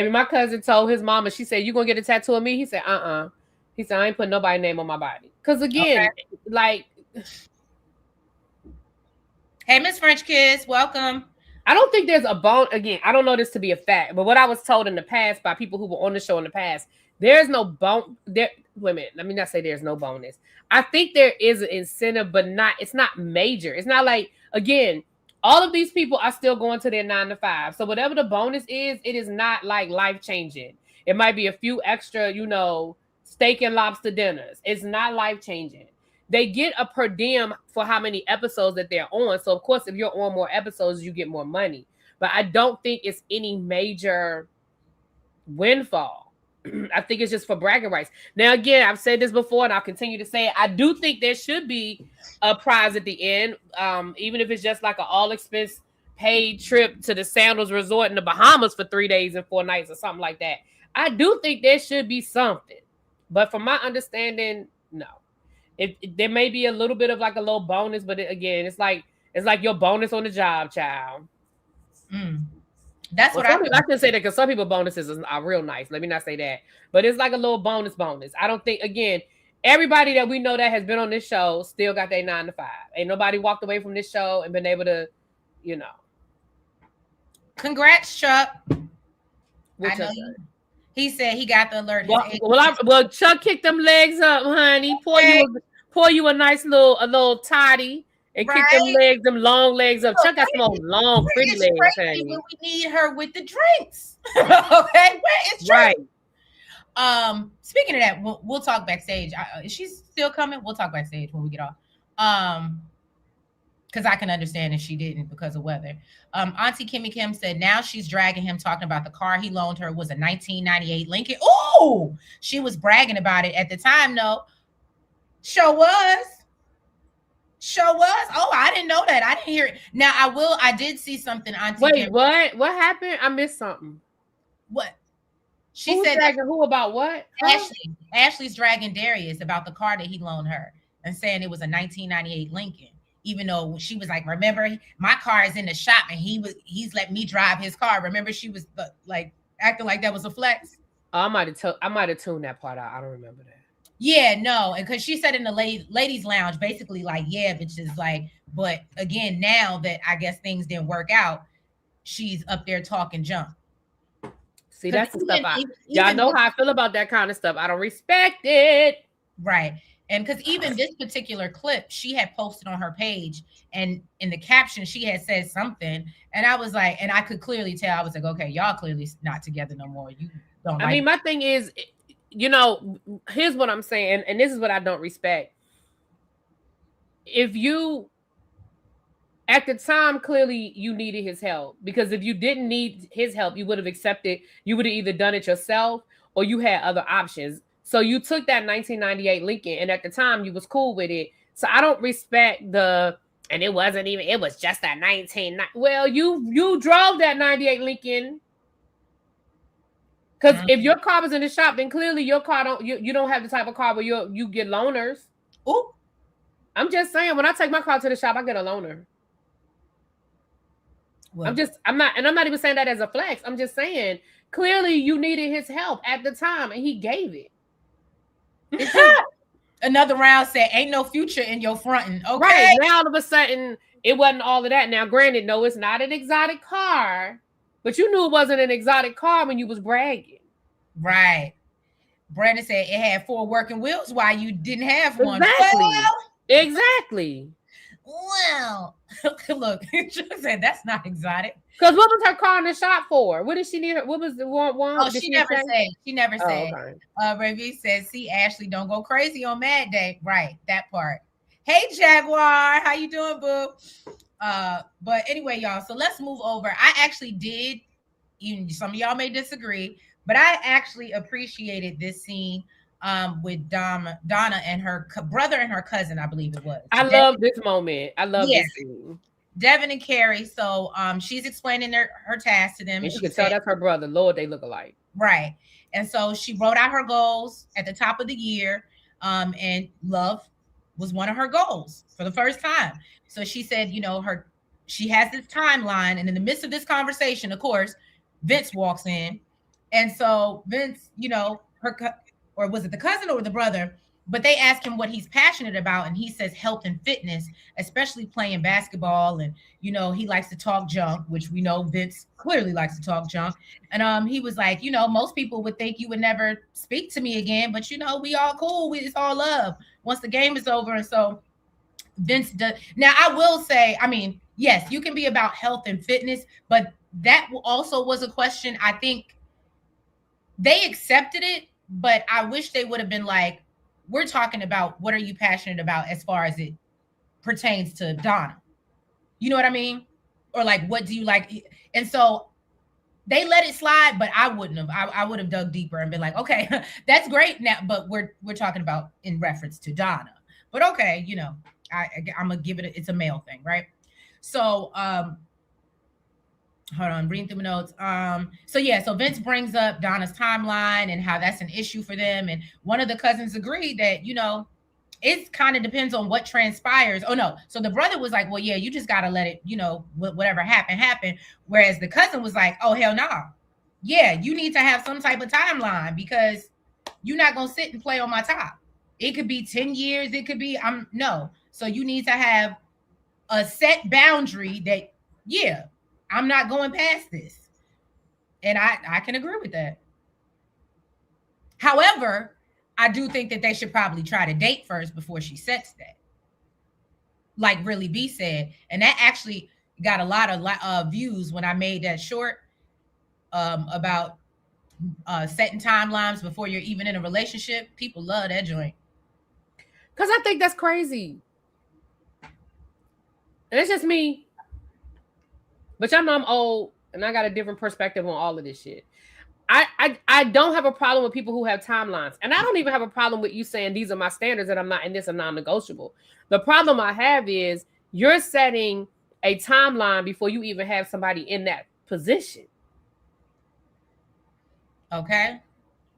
my cousin told his mama. She said, "You gonna get a tattoo of me?" He said, He said, "I ain't putting nobody's name on my body." Because again, like, hey, Miss French Kiss, welcome. I don't think there's a bone. Again, I don't know this to be a fact, but what I was told in the past by people who were on the show in the past, there's no bone there. Wait a minute, let me not say there's no bonus. I think there is an incentive, but it's not major. It's not like, again, all of these people are still going to their 9 to 5. So whatever the bonus is, it is not like life-changing. It might be a few extra, steak and lobster dinners. It's not life-changing. They get a per diem for how many episodes that they're on. So, of course, if you're on more episodes, you get more money. But I don't think it's any major windfall. I think it's just for bragging rights. Now, again, I've said this before, and I'll continue to say it. I do think there should be a prize at the end, even if it's just like an all-expense paid trip to the Sandals Resort in the Bahamas for 3 days and 4 nights or something like that. I do think there should be something. But from my understanding, no. There may be a little bit of like a little bonus, but again, it's like your bonus on the job, child. That's what I can say that because some people bonuses are real nice. Let me not say that, but it's like a little bonus. I don't think, again, everybody that we know that has been on this show still got their 9 to 5. Ain't nobody walked away from this show and been able to, you know. Congrats, Chuck. I know he said he got the alert. Well, Chuck kicked them legs up, honey. Pour you a nice little toddy and kick them long legs up. Chuck got some old long, pretty legs, honey. We need her with the drinks. Okay, where is Drake? Right. Speaking of that, we'll talk backstage. Is she still coming? We'll talk backstage when we get off. Because I can understand if she didn't because of weather. Auntie Kimmy Kim said now she's dragging him, talking about the car he loaned her was a 1998 Lincoln. Oh, she was bragging about it at the time. No, sure was. Oh, I didn't know that. I didn't hear it. Now I did see something. Auntie Wait, Kim. What happened? I missed something. What? She said dragging who about what? Ashley's dragging Darius about the car that he loaned her and saying it was a 1998 Lincoln. Even though she was like, remember, my car is in the shop and he's let me drive his car. Remember, she was like acting like that was a flex. I might have tuned that part out. I don't remember that. Yeah, no, and because she said in the ladies' lounge, basically like, yeah, bitches, like, but again, now that I guess things didn't work out, she's up there talking junk. See, that's the stuff y'all know how I feel about that kind of stuff. I don't respect it. Right. And because even this particular clip, she had posted on her page, and in the caption, she had said something. And I was like, and I could clearly tell, I was like, okay, y'all clearly not together no more. You don't I mean, my thing is, you know, here's what I'm saying, and this is what I don't respect. If you, at the time, clearly you needed his help, because if you didn't need his help, you would have accepted, you would have either done it yourself or you had other options. So you took that 1998 Lincoln, and at the time you was cool with it. So I don't respect and it was just that 1990. Well, you drove that 98 Lincoln. Because if your car was in the shop, then clearly your car you don't have the type of car where you get loaners. Ooh. I'm just saying, when I take my car to the shop, I get a loaner. Well, I'm not even saying that as a flex. I'm just saying, clearly you needed his help at the time, and he gave it. Another round said, ain't no future in your fronting. Okay. Right. Now all of a sudden, it wasn't all of that. Now, granted, no, it's not an exotic car, but you knew it wasn't an exotic car when you was bragging. Right. Brandon said it had 4 working wheels while you didn't have one. Exactly. Well, look, she said that's not exotic. Because what was her car in the shop for? What did she need? What was the one? Oh, she never said. She never said. Okay. Ravi says, see, Ashley, don't go crazy on Mad Day. Right, that part. Hey, Jaguar, how you doing, boo? But anyway, y'all, so let's move over. I actually did, even some of y'all may disagree, but I actually appreciated this scene with Donna and her brother and her cousin, I believe it was. I love this moment. I love this scene. Devin and Carrie. So she's explaining her task to them. And you can tell that's her brother. Lord, they look alike. Right. And so she wrote out her goals at the top of the year. And love was one of her goals for the first time. So she said, you know, she has this timeline. And in the midst of this conversation, of course, Vince walks in. And so Vince, you know, or was it the cousin or the brother? But they ask him what he's passionate about, and he says health and fitness, especially playing basketball. And, you know, he likes to talk junk, which we know Vince clearly likes to talk junk. And he was like, you know, most people would think you would never speak to me again, but, you know, we all cool. It's all love once the game is over. And so Vince does. Now, I will say, I mean, yes, you can be about health and fitness, but that also was a question. I think they accepted it, but I wish they would have been like, we're talking about what are you passionate about as far as it pertains to Donna. You know what I mean? Or like, what do you like? And so they let it slide, but I wouldn't have. I would have dug deeper and been like, okay, that's great now, but we're talking about in reference to Donna. But okay, you know, I'm gonna give it. It's a male thing, right? So hold on, reading through my notes. So Vince brings up Donna's timeline and how that's an issue for them. And one of the cousins agreed that, you know, it kind of depends on what transpires. Oh no. So the brother was like, well, yeah, you just got to let it, you know, whatever happen. Whereas the cousin was like, oh, hell no. Yeah, you need to have some type of timeline because you're not going to sit and play on my top. It could be 10 years. It could be, no. So you need to have a set boundary that, yeah, I'm not going past this. And I can agree with that. However, I do think that they should probably try to date first before she sets that. Like Really B said. And that actually got a lot of views when I made that short about setting timelines before you're even in a relationship. People love that joint. Because I think that's crazy. And it's just me. But y'all know I'm old and I got a different perspective on all of this shit. I don't have a problem with people who have timelines. And I don't even have a problem with you saying these are my standards and I'm not, and this are non-negotiable. The problem I have is you're setting a timeline before you even have somebody in that position. Okay.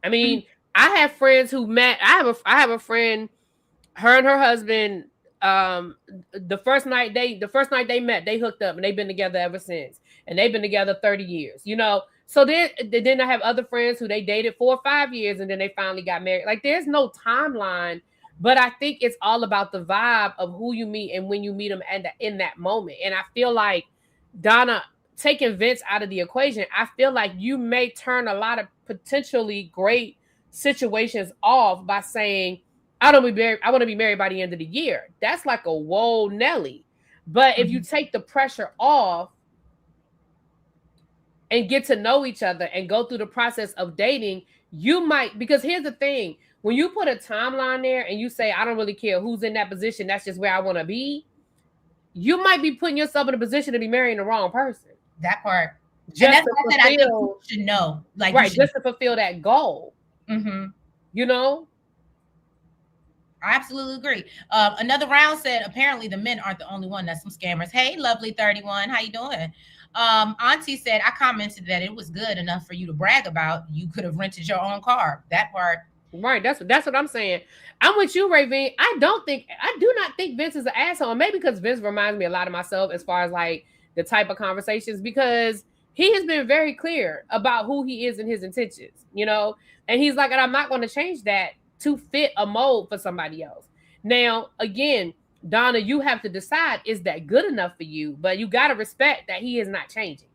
I mean, I have friends who met. I have a friend, her and her husband, the first night they met, they hooked up and they've been together ever since. And they've been together 30 years, you know. So then I have other friends who they dated 4 or 5 years and then they finally got married. Like there's no timeline, but I think it's all about the vibe of who you meet and when you meet them and in that moment. And I feel like Donna, taking Vince out of the equation, I feel like you may turn a lot of potentially great situations off by saying, I want to be married by the end of the year. That's like a whoa Nelly. But if you take the pressure off and get to know each other and go through the process of dating, you might, because here's the thing, when you put a timeline there and you say, I don't really care who's in that position, that's just where I want to be, you might be putting yourself in a position to be marrying the wrong person. That part. Just and that's what I think you should know. Like, right, just to fulfill that goal. Mm-hmm. You know? I absolutely agree. Another round said, apparently the men aren't the only one. That's some scammers. Hey, lovely 31. How you doing? Auntie said, I commented that it was good enough for you to brag about. You could have rented your own car. That part. Right. That's what I'm saying. I'm with you, Raven. I do not think Vince is an asshole. And maybe because Vince reminds me a lot of myself as far as like the type of conversations, because he has been very clear about who he is and his intentions, you know, and he's like, and I'm not going to change that to fit a mold for somebody else. Now, again, Donna, you have to decide, is that good enough for you? But you got to respect that he is not changing.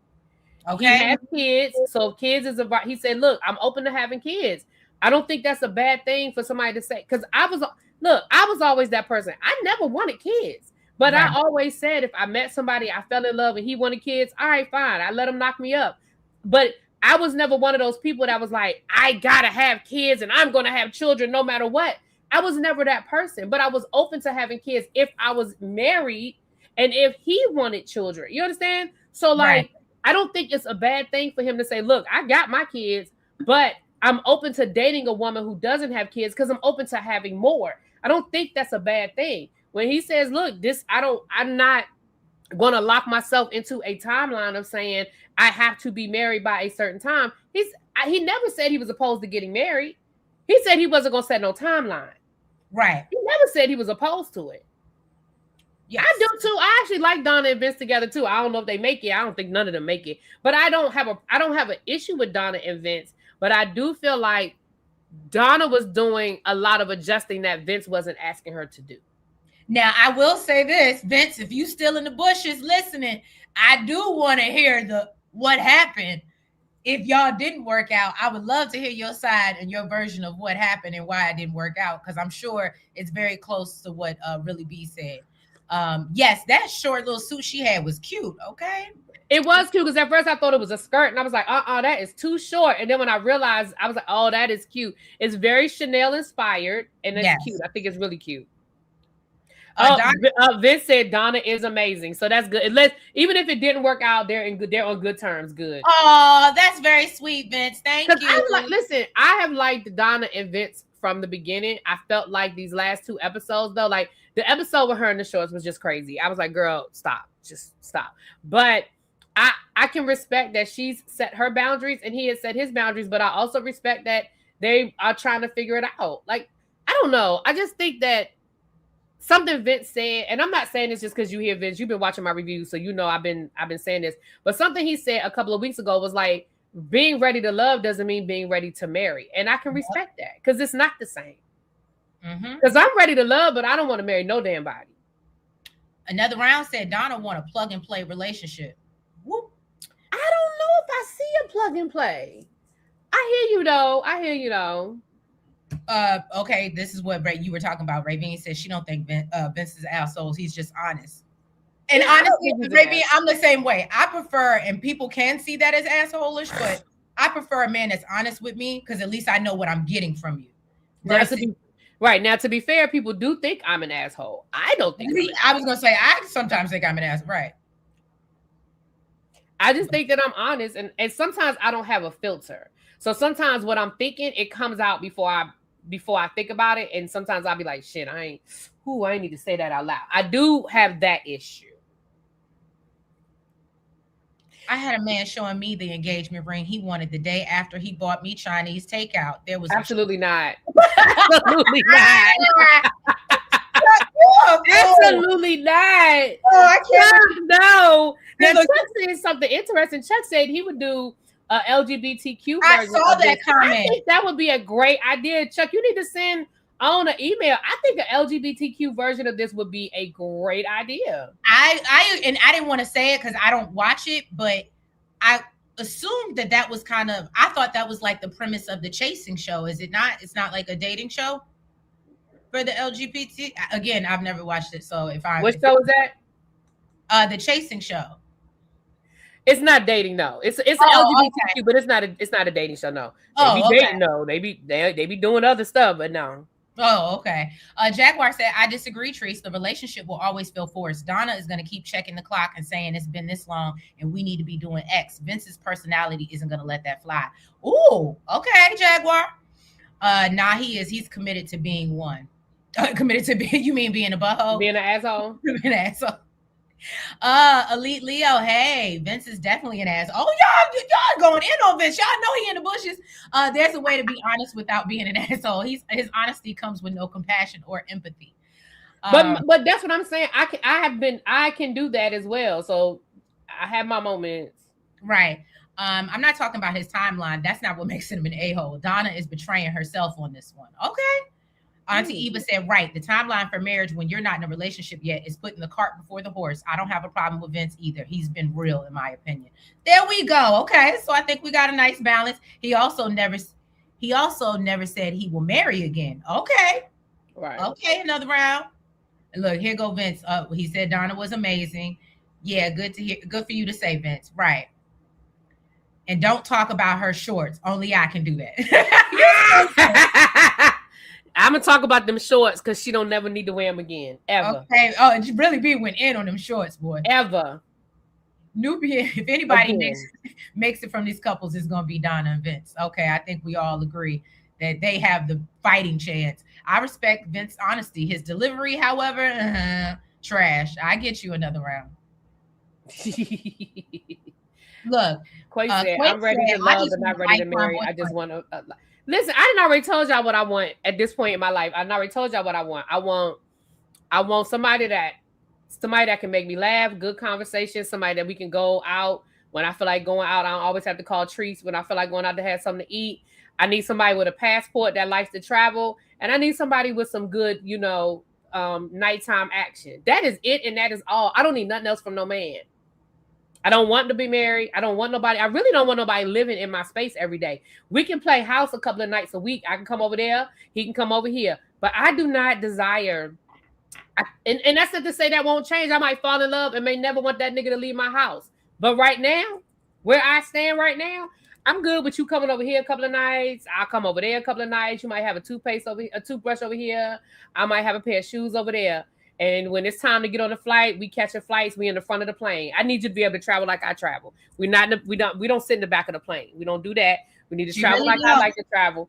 Okay. He has kids. So kids is about, he said, look, I'm open to having kids. I don't think that's a bad thing for somebody to say. Because I was always that person. I never wanted kids. But right. I always said, if I met somebody, I fell in love and he wanted kids, all right, fine. I let him knock me up. But I was never one of those people that was like, I got to have kids and I'm going to have children no matter what. I was never that person. But I was open to having kids if I was married and if he wanted children. You understand? So, like, right. I don't think it's a bad thing for him to say, look, I got my kids, but I'm open to dating a woman who doesn't have kids because I'm open to having more. I don't think that's a bad thing. When he says, look, I'm not going to lock myself into a timeline of saying I have to be married by a certain time. He never said he was opposed to getting married. He said he wasn't going to set no timeline. Right. He never said he was opposed to it. Yeah, I do too. I actually like Donna and Vince together too. I don't know if they make it. I don't think none of them make it. But I don't have an issue with Donna and Vince. But I do feel like Donna was doing a lot of adjusting that Vince wasn't asking her to do. Now, I will say this, Vince, if you still in the bushes listening, I do want to hear what happened. If y'all didn't work out, I would love to hear your side and your version of what happened and why it didn't work out, because I'm sure it's very close to what Really B said. Yes, that short little suit she had was cute, okay? It was cute because at first I thought it was a skirt and I was like, that is too short. And then when I realized, I was like, oh, that is cute. It's very Chanel inspired and it's cute. I think it's really cute. Vince said Donna is amazing, so that's good. Even if it didn't work out, they're on good terms. Good. Oh, that's very sweet, Vince. Thank you. I have liked Donna and Vince from the beginning. I felt like these last 2 episodes, though, like the episode with her in the shorts was just crazy. I was like, girl, stop, just stop. But I can respect that she's set her boundaries and he has set his boundaries, but I also respect that they are trying to figure it out. Like, I don't know. I just think that something Vince said, and I'm not saying this just because you hear Vince, you've been watching my reviews, so you know I've been saying this, but something he said a couple of weeks ago was like, being ready to love doesn't mean being ready to marry. And I can respect that because it's not the same. Because I'm ready to love, but I don't want to marry no damn body. Another round said Donna want a plug and play relationship. Whoop. I don't know if I see a plug and play. I hear you though. Okay, this is what you were talking about. Ravine said she don't think Vince is assholes. He's just honest. And honestly, Ravine, I'm the same way. I prefer, and people can see that as assholish, but I prefer a man that's honest with me because at least I know what I'm getting from you. Now, to be fair, people do think I'm an asshole. I don't think. I was gonna say I sometimes think I'm an asshole. Right. I just think that I'm honest, and sometimes I don't have a filter. So sometimes what I'm thinking, it comes out before I think about it, and sometimes I'll be like, shit, I ain't need to say that out loud. I do have that issue. I had a man showing me the engagement ring he wanted the day after he bought me Chinese takeout. There was absolutely not. Absolutely not. Absolutely not. Oh, I can't. No. Now, Chuck said something interesting. Chuck said he would do a LGBTQ version. I saw that comment. I think that would be a great idea. Chuck, you need to send on an email. I think an LGBTQ version of this would be a great idea. I didn't want to say it because I don't watch it, but I assumed that was kind of, I thought that was like the premise of the Chasing show. Is it not? It's not like a dating show for the LGBT. Again, I've never watched it, so if I what show is that? The Chasing show. It's not dating, no. It's LGBTQ, okay. But it's not a dating show, no. They be dating, no. They be doing other stuff, but no. Oh, okay. Jaguar said, I disagree, Treese. The relationship will always feel forced. Donna is going to keep checking the clock and saying it's been this long and we need to be doing X. Vince's personality isn't going to let that fly. Ooh, okay, Jaguar. Nah, he is. He's committed to being one. Committed to being, you mean being a butthole? Being an asshole? Being an asshole. Elite Leo, hey, Vince is definitely an ass. Oh, y'all going in on Vince. Y'all know he in the bushes. There's a way to be honest without being an asshole. His honesty comes with no compassion or empathy. But that's what I'm saying. I can do that as well. So I have my moments. Right. I'm not talking about his timeline. That's not what makes him an a-hole. Donna is betraying herself on this one. Okay. Auntie Eva said, right, the timeline for marriage when you're not in a relationship yet is putting the cart before the horse. I don't have a problem with Vince either. He's been real, in my opinion. There we go. Okay, so I think we got a nice balance. He also never said he will marry again. Okay. Right. Okay, another round. Look, here go Vince. He said Donna was amazing. Yeah, good to hear. Good for you to say, Vince. Right. And don't talk about her shorts. Only I can do that. I'm gonna talk about them shorts because she don't never need to wear them again, ever. Okay. Oh, and really be went in on them shorts, boy. Ever. Nubia, if anybody makes it from these couples, it's gonna be Donna and Vince. Okay, I think we all agree that they have the fighting chance. I respect Vince's honesty. His delivery, however, trash. I get you another round. Look, Quay said, I'm ready to love but not ready to marry. I just want to. Listen, I didn't already told y'all what I want at this point in my life. I already told y'all what I want. I want somebody that can make me laugh, good conversation, somebody that we can go out. When I feel like going out, I don't always have to call Treese. When I feel like going out to have something to eat, I need somebody with a passport that likes to travel. And I need somebody with some good, nighttime action. That is it, and that is all. I don't need nothing else from no man. I don't want to be married. I don't want nobody. I really don't want nobody living in my space every day. We can play house a couple of nights a week. I can come over there. He can come over here. But I do not desire. And that's not to say that won't change. I might fall in love and may never want that nigga to leave my house. But right now, where I stand right now, I'm good with you coming over here a couple of nights. I'll come over there a couple of nights. You might have a toothbrush over here. I might have a pair of shoes over there. And when it's time to get on the flight, we catch the flights. We in the front of the plane. I need you to be able to travel like I travel. We don't sit in the back of the plane. We don't do that. We need to travel like I like to travel.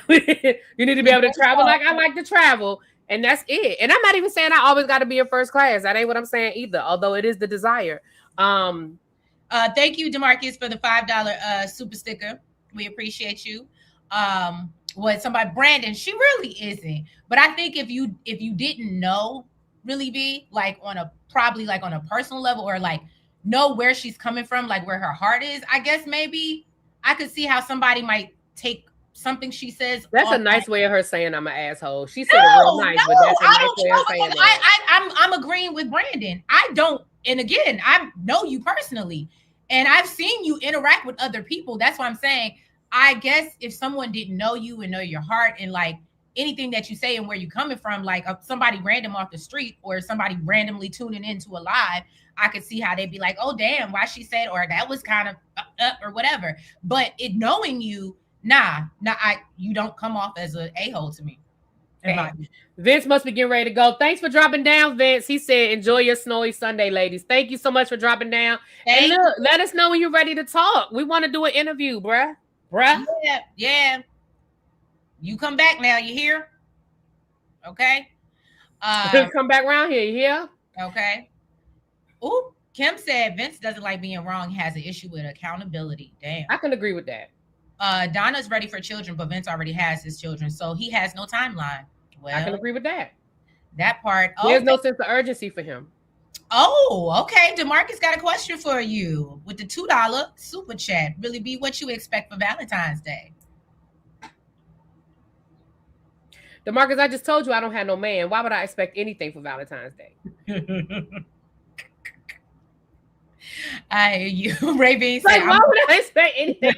You need to be able to travel like I like to travel, and that's it. And I'm not even saying I always got to be in first class. That ain't what I'm saying either. Although it is the desire. Thank you, DeMarcus, for the $5 super sticker. We appreciate you. Brandon, she really isn't. But I think if you didn't know. Really be like on a personal level or like know where she's coming from, like where her heart is, I guess maybe I could see how somebody might take something she says. That's a nice way of her saying I'm an asshole. She said it real nice, but that's a nice way of saying that. I'm agreeing with Brandon. I don't, and again, I know you personally, and I've seen you interact with other people. That's why I'm saying, I guess if someone didn't know you and know your heart and like anything that you say and where you're coming from, like somebody random off the street or somebody randomly tuning into a live, I could see how they'd be like, oh, damn, why she said, or that was kind of or whatever. But it knowing you, you don't come off as an a-hole to me. Vince must be getting ready to go. Thanks for dropping down, Vince. He said, enjoy your snowy Sunday, ladies. Thank you so much for dropping down. And look, let us know when you're ready to talk. We want to do an interview, bruh. Yeah. You come back now. You hear? Okay. Come back around here. You hear? Okay. Ooh, Kim said Vince doesn't like being wrong. He has an issue with accountability. Damn. I can agree with that. Donna's ready for children, but Vince already has his children, so he has no timeline. Well, I can agree with that. That part. There's no sense of urgency for him. Oh, okay. DeMarcus got a question for you with the $2 super chat. Really be what you expect for Valentine's Day. DeMarcus, I just told you I don't have no man. Why would I expect anything for Valentine's Day? I hear you. Ray B said, like, why would I expect anything?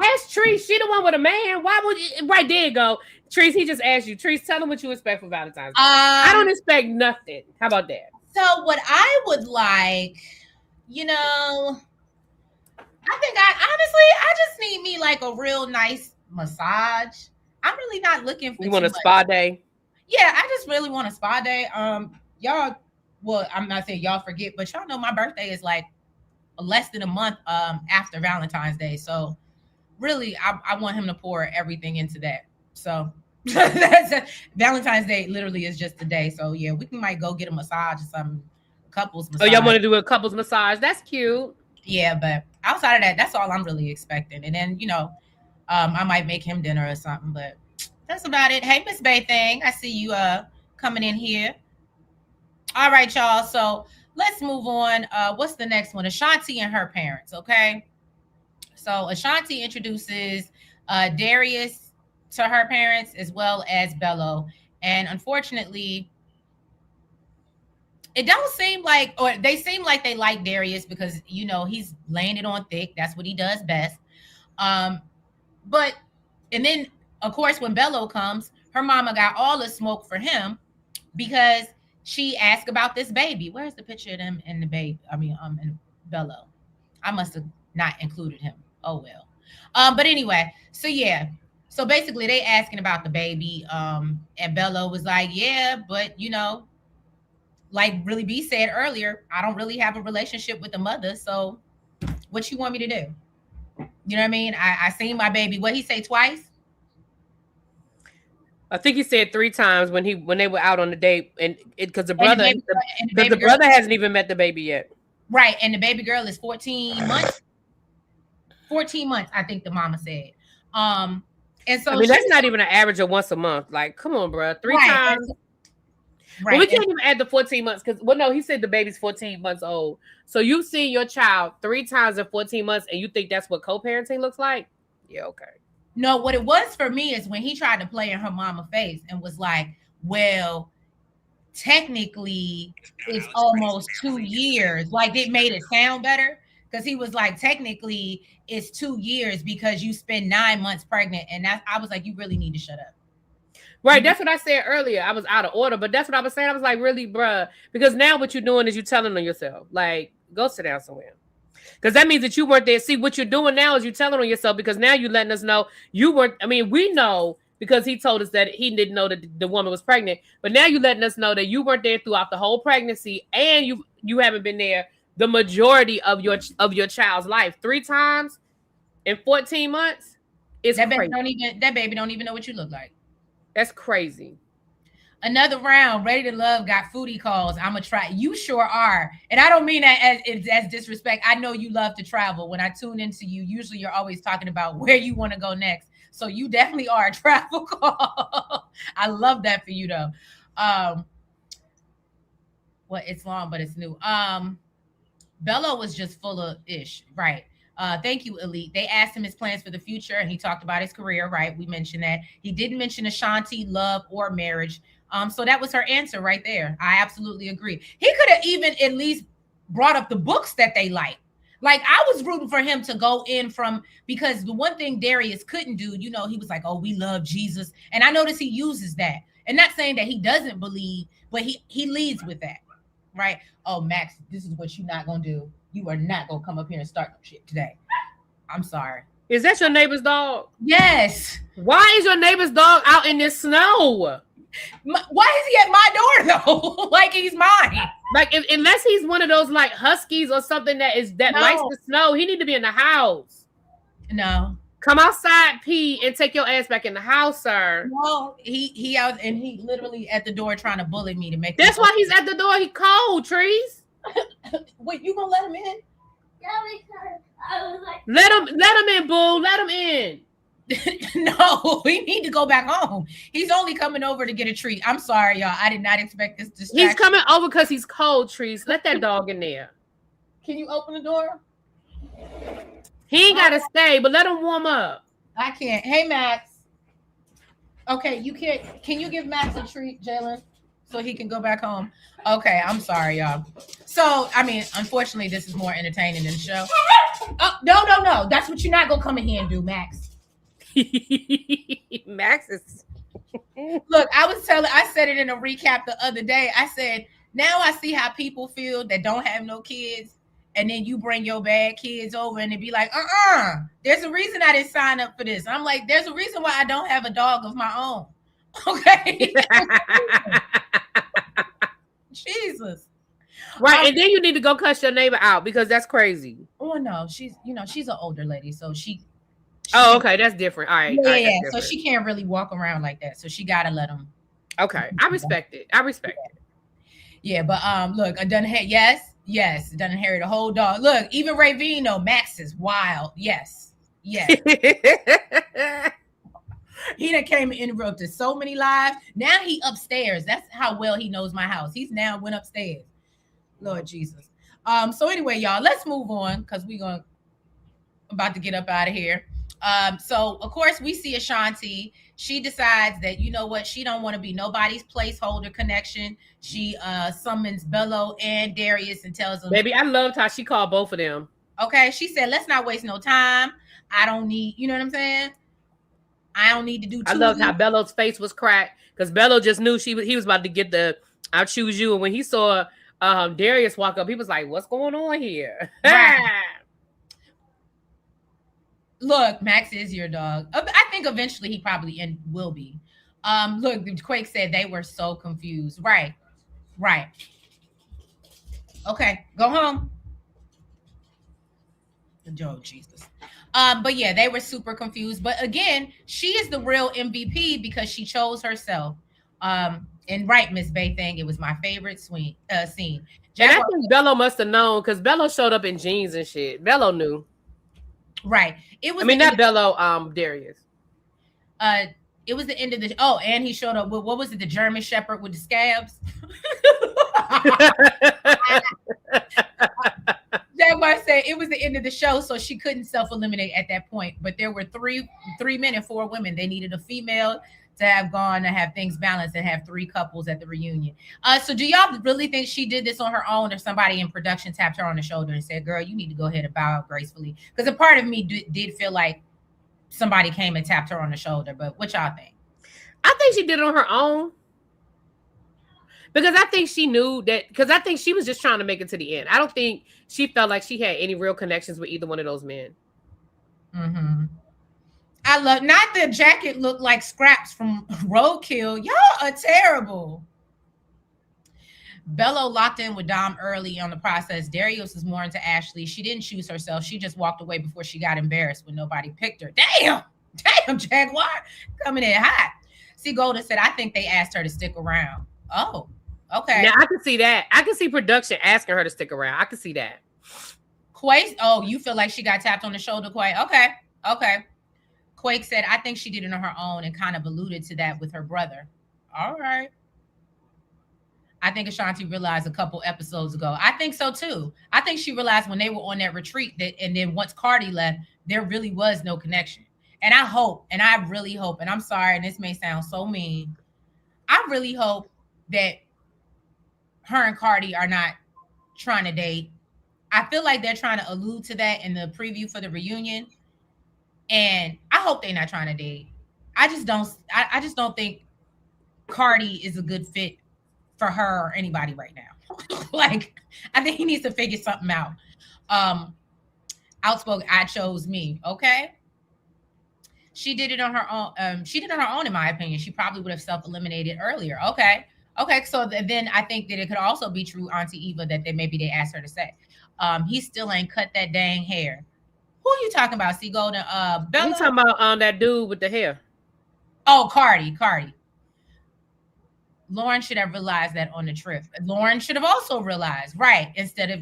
Ask Treese. She the one with a man. Why would you? Right there you go. Treese, he just asked you. Treese, tell him what you expect for Valentine's Day. I don't expect nothing. How about that? So what I would like, I think I just need me like a real nice massage. I'm really not looking for. You want a spa day? Yeah, I just really want a spa day. Y'all, well, I'm not saying y'all forget, but y'all know my birthday is like less than a month after Valentine's Day. So really, I want him to pour everything into that. So that's Valentine's Day literally is just the day. So yeah, we might go get a massage or something. Couples massage. Oh, y'all want to do a couples massage? That's cute. Yeah, but outside of that, that's all I'm really expecting. And then, I might make him dinner or something, but that's about it. Hey, Miss Bay Thing, I see you coming in here. All right, y'all. So let's move on. What's the next one? Ashanti and her parents, okay? So Ashanti introduces Darius to her parents as well as Bello. And unfortunately, it don't seem like, or they seem like they like Darius because, he's laying it on thick. That's what he does best. But, and then, of course, when Bello comes, her mama got all the smoke for him because she asked about this baby. Where's the picture of them and the baby? And Bello. I must have not included him. Oh, well. But anyway, so yeah. So basically, they asking about the baby. And Bello was like, yeah, but, like Really B said earlier, I don't really have a relationship with the mother. So what you want me to do? You know what I mean? I seen my baby. What he say twice? I think he said 3 times when they were out on the date, and because the brother hasn't even met the baby yet. Right, and the baby girl is 14 months. 14 months, I think the mama said. And so that's not even an average of once a month. Like, come on, bro, 3 times. Right. Well, we can't even add the 14 months because, no, he said the baby's 14 months old. So you've seen your child 3 times in 14 months, and you think that's what co-parenting looks like? Yeah, okay. No, what it was for me is when he tried to play in her mama face and was like, well, technically it's almost 2 years. Like, it made it sound better because he was like, technically it's 2 years because you spend 9 months pregnant. And I was like, you really need to shut up. Right, that's what I said earlier. I was out of order, but that's what I was saying. I was like, really, bruh? Because now what you're doing is you're telling on yourself. Like, go sit down somewhere. Because that means that you weren't there. See, what you're doing now is you're telling on yourself because now you're letting us know you weren't. I mean, we know because he told us that he didn't know that the woman was pregnant. But now you're letting us know that you weren't there throughout the whole pregnancy and you haven't been there the majority of your child's life. 3 times in 14 months? That baby don't even know what you look like. That's crazy. Another round, Ready to Love got foodie calls. I'm gonna try. You sure are, and I don't mean that as disrespect. I know you love to travel. When I tune into you, usually you're always talking about where you want to go next. So you definitely are a travel call. I love that for you though. Well, it's long, but it's new. Bello was just full of ish, right? Thank you, Elite. They asked him his plans for the future, and he talked about his career, right? We mentioned that. He didn't mention Ashanti, love, or marriage. So that was her answer right there. I absolutely agree. He could have even at least brought up the books that they like. Like, I was rooting for him to go in from, because the one thing Darius couldn't do, you know, he was like, oh, we love Jesus. And I notice he uses that. And not saying that he doesn't believe, but he leads with that, right? Oh, Max, this is what you're not going to do. You are not going to come up here and start shit today. I'm sorry. Is that your neighbor's dog? Yes. Why is your neighbor's dog out in the snow? Why is he at my door though? Like he's mine. Like unless he's one of those like huskies or something that likes the snow, he need to be in the house. No. Come outside, pee, and take your ass back in the house, sir. No, he out and he literally at the door trying to bully me to make. That's why he's at the door. He cold, Trees. Wait, you gonna let him in? Yeah, because I was like, let him in, boo. Let him in. No, we need to go back home. He's only coming over to get a treat. I'm sorry, y'all. I did not expect this distraction. He's coming over because he's cold, Trees. Let that dog in there. Can you open the door? He ain't gotta stay, but let him warm up. I can't. Hey, Max. Okay, you can't. Can you give Max a treat, Jalen, so he can go back home? Okay, I'm sorry, y'all. So, I mean, unfortunately, this is more entertaining than the show. Oh, no. That's what you're not gonna come in here and do, Max. Max is. Look, I said it in a recap the other day. I said, now I see how people feel that don't have no kids. And then you bring your bad kids over and they be like, there's a reason I didn't sign up for this. And I'm like, there's a reason why I don't have a dog of my own. Okay. Jesus. Right. And then you need to go cuss your neighbor out because that's crazy. Oh no, she's an older lady. So she oh, okay. That's different. All right. Yeah. So she can't really walk around like that. So she gotta let him. Okay. I respect it. Yeah, but look, I done had yes, done inherit a whole dog. Look, even Ravino, Max is wild. Yes. He done came and interrupted so many lives. Now he upstairs. That's how well he knows my house. He's now went upstairs. Lord Jesus. So anyway, y'all, let's move on because we're about to get up out of here. So of course we see Ashanti. She decides that, you know what, she don't want to be nobody's placeholder connection. She summons Bello and Darius and tells them, baby, I loved how she called both of them. Okay, she said, let's not waste no time. I don't need, you know what I'm saying? I don't need to do. I loved how Bello's face was cracked because Bello just knew he was about to get the "I'll choose you." And when he saw Darius walk up, he was like, "What's going on here?" Right. Look, Max is your dog. I think eventually he probably will be. Look, Quake said they were so confused. Right. Okay, go home. Oh, Jesus. But yeah, they were super confused. But again, she is the real MVP because she chose herself. And right, Miss Bay thing, it was my favorite scene. And I think Bello must have known because Bello showed up in jeans and shit. Bello knew. Right. It was. I mean, not Bello. Darius. It was the end of the. Oh, and he showed up with, what was it? The German Shepherd with the scabs. Jaguar said it was the end of the show, so she couldn't self-eliminate at that point. But there were three men and 4 women. They needed a female to have gone to have things balanced and have 3 couples at the reunion. So do y'all really think she did this on her own, or somebody in production tapped her on the shoulder and said, girl, you need to go ahead and bow out gracefully? Because a part of me did feel like somebody came and tapped her on the shoulder. But what y'all think? I think she did it on her own. Because I think she knew that, because I think she was just trying to make it to the end. I don't think she felt like she had any real connections with either one of those men. Mm-hmm. I love, not the jacket looked like scraps from Roadkill. Y'all are terrible. Bello locked in with Dom early on the process. Darius is more into Ashley. She didn't choose herself. She just walked away before she got embarrassed when nobody picked her. Damn, Jaguar coming in hot. See, Golden said, I think they asked her to stick around. Oh, okay. Now I can see that. I can see production asking her to stick around. I can see that. Quay, oh, you feel like she got tapped on the shoulder, Quay? Okay. Quake said, I think she did it on her own and kind of alluded to that with her brother. All right. I think Ashanti realized a couple episodes ago. I think so too. I think she realized when they were on that retreat that, and then once Cardi left, there really was no connection. And I hope, and I really hope, and I'm sorry, and this may sound so mean, I really hope that her and Cardi are not trying to date. I feel like they're trying to allude to that in the preview for the reunion. And I hope they're not trying to date. I just don't think Cardi is a good fit for her or anybody right now. Like, I think he needs to figure something out. Outspoken, I chose me. Okay. She did it on her own. She did it on her own, in my opinion. She probably would have self-eliminated earlier. Okay. So then I think that it could also be true, Auntie Eva, that maybe they asked her to say. He still ain't cut that dang hair. Who are you talking about? See, Golden, Bella? You talking about that dude with the hair? Oh, Cardi. Lauren should have realized that on the trip. Lauren should have also realized, right, instead of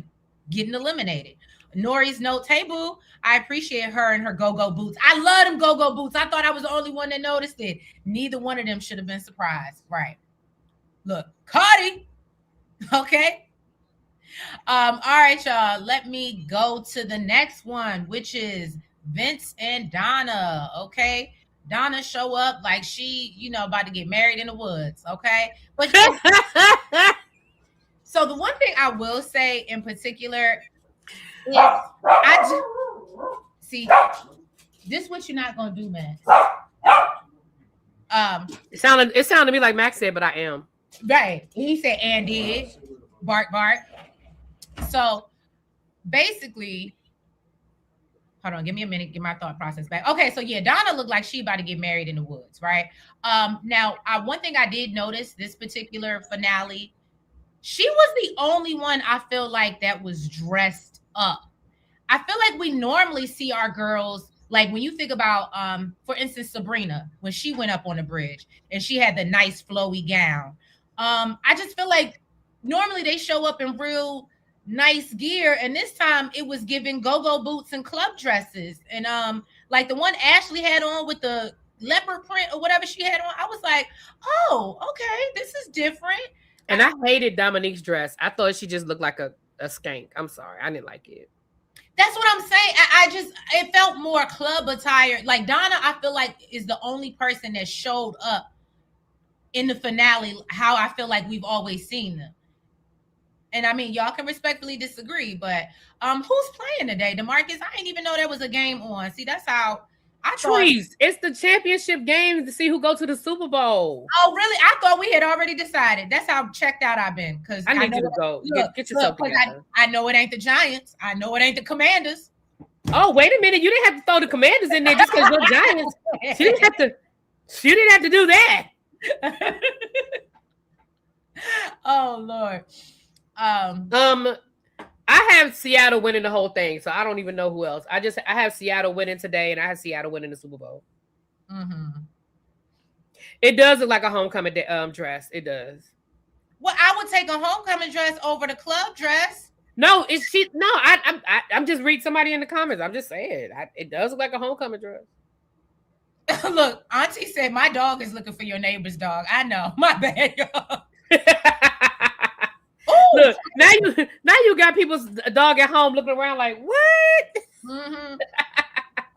getting eliminated. Nori's note, hey, boo, I appreciate her and her go-go boots. I love them go-go boots. I thought I was the only one that noticed it. Neither one of them should have been surprised. Right. Look, Cardi. Okay. All right, y'all. Let me go to the next one, which is Vince and Donna. Okay. Donna show up like she, about to get married in the woods. Okay. But so the one thing I will say in particular is see, this is what you're not going to do, man. It sounded to me like Max said, but I am. Right. He said, and did. Bark. So basically, hold on, give me a minute, get my thought process back. Okay, so yeah, Donna looked like she about to get married in the woods, right? Now, one thing I did notice this particular finale, she was the only one I feel like that was dressed up. I feel like we normally see our girls, like when you think about, for instance, Sabrina, when she went up on the bridge and she had the nice flowy gown. I just feel like normally they show up in real nice gear, and this time it was giving go-go boots and club dresses, and like the one Ashley had on with the leopard print or whatever she had on, I was like, oh, okay, this is different. And I hated Dominique's dress. I thought she just looked like a skank. I'm sorry, I didn't like it. That's what I'm saying. It felt more club attire. Like Donna, I feel like is the only person that showed up in the finale how I feel like we've always seen them. And I mean, y'all can respectfully disagree, but who's playing today? DeMarcus, I didn't even know there was a game on. See, that's how I thought. It's the championship game to see who go to the Super Bowl. Oh, really? I thought we had already decided. That's how checked out I've been. Because I need you to go. Get yourself together. I know it ain't the Giants. I know it ain't the Commanders. Oh, wait a minute. You didn't have to throw the Commanders in there just because you're Giants. She didn't have to do that. Oh, Lord. I have Seattle winning the whole thing, so I don't even know who else. I have Seattle winning today, and I have Seattle winning the Super Bowl. Mm-hmm. It does look like a homecoming dress. It does. Well, I would take a homecoming dress over the club dress. No, I'm just reading somebody in the comments. I'm just saying it does look like a homecoming dress. Look, Auntie said my dog is looking for your neighbor's dog. I know, my bad, y'all. Look, now you got people's dog at home looking around like, what? Mm-hmm.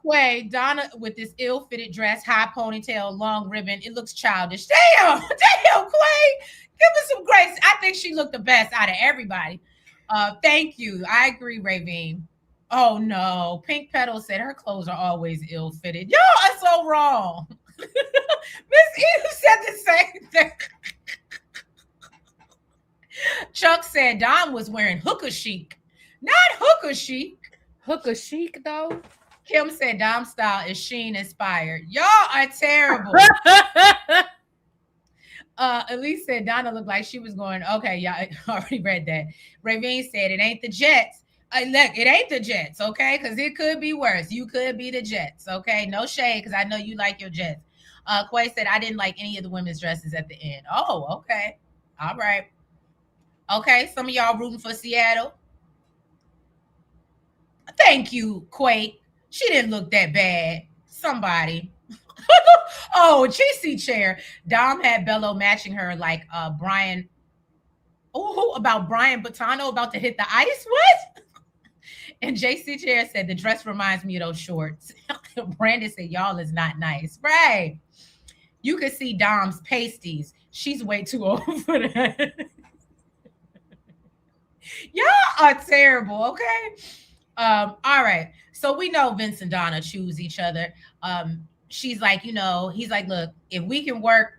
Quay, Donna with this ill-fitted dress, high ponytail, long ribbon. It looks childish. Damn, Quay. Give us some grace. I think she looked the best out of everybody. Thank you. I agree, Ravine. Oh, no. Pink Petal said her clothes are always ill-fitted. Y'all are so wrong. Miss Eve said the same thing. Chuck said Dom was wearing hooker chic. Not hooker chic. Hooker chic, though? Kim said Dom's style is Sheen inspired. Y'all are terrible. Elise said Donna looked like she was going, okay, y'all I already read that. Ravine said it ain't the Jets. Look, it ain't the Jets, okay? Because it could be worse. You could be the Jets, okay? No shade, because I know you like your Jets. Quay said I didn't like any of the women's dresses at the end. Oh, okay. All right. Okay, some of y'all rooting for Seattle. Thank you, Quake. She didn't look that bad. Somebody. Oh, GC chair. Dom had Bello matching her like Brian Oh, about Brian Bottano about to hit the ice? What? And JC Chair said, the dress reminds me of those shorts. Brandon said, y'all is not nice. Right. You could see Dom's pasties. She's way too old for that. Y'all are terrible, okay? All right. So we know Vince and Donna choose each other. She's like, he's like, look, if we can work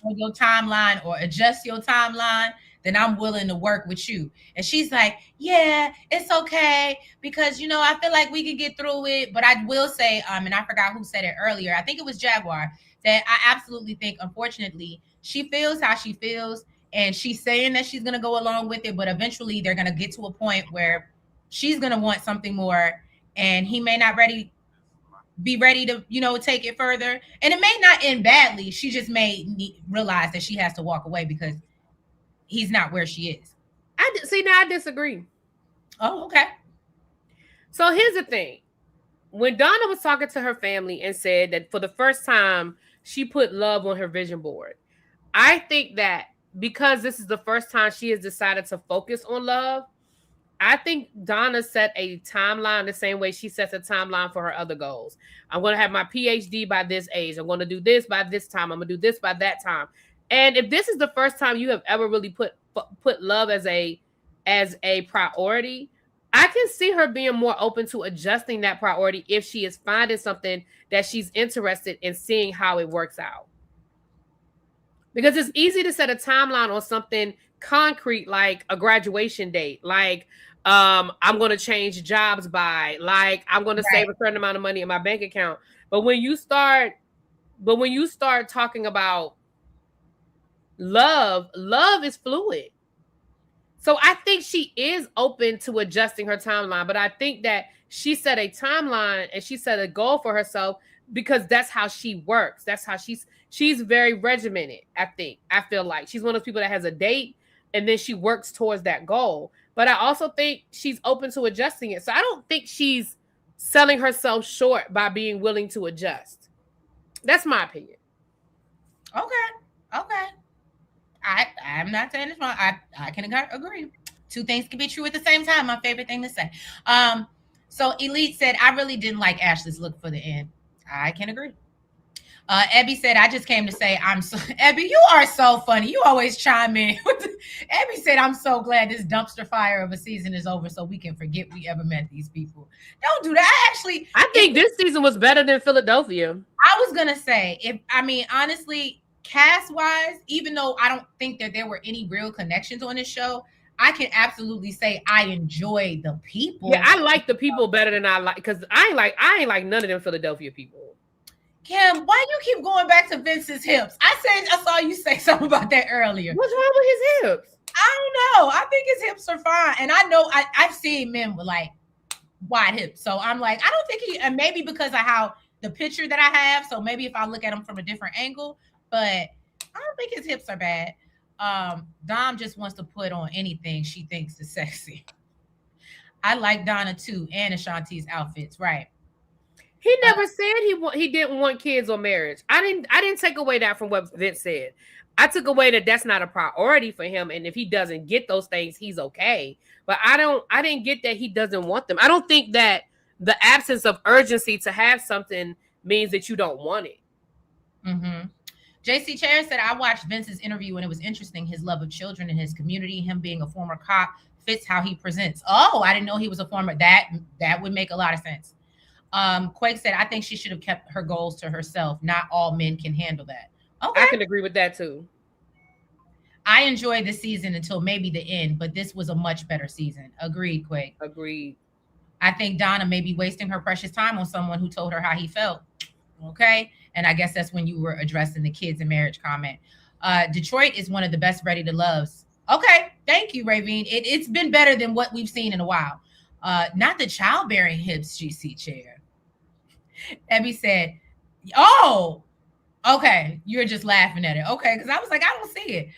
on your timeline or adjust your timeline, then I'm willing to work with you. And she's like, yeah, it's okay. Because, I feel like we can get through it. But I will say, and I forgot who said it earlier. I think it was Jaguar, that I absolutely think, unfortunately, she feels how she feels. And she's saying that she's going to go along with it. But eventually they're going to get to a point where she's going to want something more. And he may not be ready to, take it further. And it may not end badly. She just may realize that she has to walk away because he's not where she is. I disagree. Oh, okay. So here's the thing. When Donna was talking to her family and said that for the first time, she put love on her vision board, I think that because this is the first time she has decided to focus on love, I think Donna set a timeline the same way she sets a timeline for her other goals. I'm going to have my PhD by this age. I'm going to do this by this time. I'm going to do this by that time. And if this is the first time you have ever really put love as a priority, I can see her being more open to adjusting that priority if she is finding something that she's interested in seeing how it works out. Because it's easy to set a timeline on something concrete like a graduation date, like I'm going to change jobs by, like I'm going to save a certain amount of money in my bank account. But when you start talking about love is fluid. So I think she is open to adjusting her timeline, but I think that she set a timeline and she set a goal for herself because that's how she works. That's how she's very regimented. I feel like she's one of those people that has a date and then she works towards that goal. But I also think she's open to adjusting it. So I don't think she's selling herself short by being willing to adjust. That's my opinion. Okay. I'm not saying it's wrong. I can agree. Two things can be true at the same time. My favorite thing to say. So Elite said, I really didn't like Ashley's look for the end. I can agree. Ebby said, I just came to say Ebby, you are so funny. You always chime in. Ebby said, I'm so glad this dumpster fire of a season is over so we can forget we ever met these people. Don't do that. I think this season was better than Philadelphia. I was going to say, honestly, cast-wise, even though I don't think that there were any real connections on this show, I can absolutely say I enjoy the people. Yeah, I like the people better than I like, because I ain't like none of them Philadelphia people. Kim, why you keep going back to Vince's hips? I saw you say something about that earlier. What's wrong with his hips? I don't know. I think his hips are fine. And I know I've seen men with like wide hips. So I'm like, I don't think and maybe because of how the picture that I have. So maybe if I look at him from a different angle, but I don't think his hips are bad. Dom just wants to put on anything she thinks is sexy. I like Donna too, and Ashanti's outfits, right? He never said he didn't want kids or marriage. I didn't take away that from what Vince said. I took away that that's not a priority for him, and if he doesn't get those things, he's okay. But I didn't get that he doesn't want them. I don't think that the absence of urgency to have something means that you don't want it. Mm-hmm. JC Chair said, I watched Vince's interview and it was interesting. His love of children and his community, him being a former cop, fits how he presents. Oh, I didn't know he was a former. That would make a lot of sense. Quake said, I think she should have kept her goals to herself. Not all men can handle that. Okay. I can agree with that too. I enjoyed the season until maybe the end, but this was a much better season. Agreed, Quake. Agreed. I think Donna may be wasting her precious time on someone who told her how he felt. Okay. And I guess that's when you were addressing the kids and marriage comment. Detroit is one of the best ready to loves. Okay. Thank you, Ravine. It's been better than what we've seen in a while. Not the childbearing hips, GC Chair. Abby said, oh, okay. You're just laughing at it. Okay. Because I was like, I don't see it.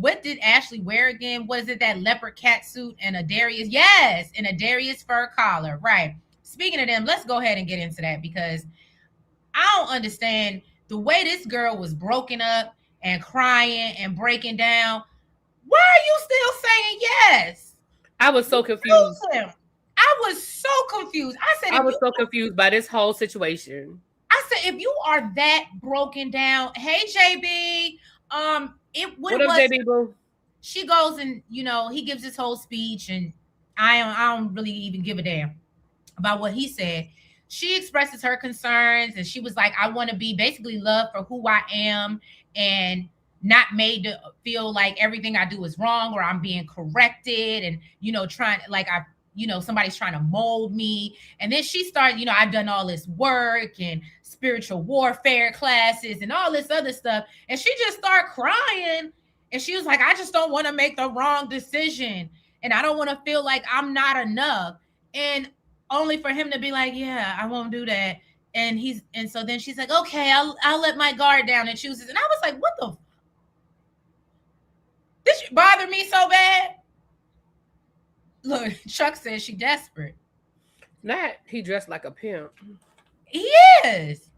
What did Ashley wear again? Was it that leopard cat suit and a Darius? Yes. And a Darius fur collar. Right. Speaking of them, let's go ahead and get into that because I don't understand the way this girl was broken up and crying and breaking down. Why are you still saying yes? I was so confused. I was so confused. I was so confused by this whole situation. I said, if you are that broken down, hey JB, what up, JB boo? She goes and he gives his whole speech, and I don't really even give a damn about what he said. She expresses her concerns, and she was like, I want to be basically loved for who I am and not made to feel like everything I do is wrong or I'm being corrected and trying like somebody's trying to mold me. And then she started, I've done all this work and spiritual warfare classes and all this other stuff. And she just started crying. And she was like, I just don't want to make the wrong decision. And I don't want to feel like I'm not enough. And only for him to be like, yeah, I won't do that. And so then she's like, okay, I'll let my guard down and chooses. And I was like, what the? This bother me so bad. Look, Chuck says she desperate. Not he dressed like a pimp. He is.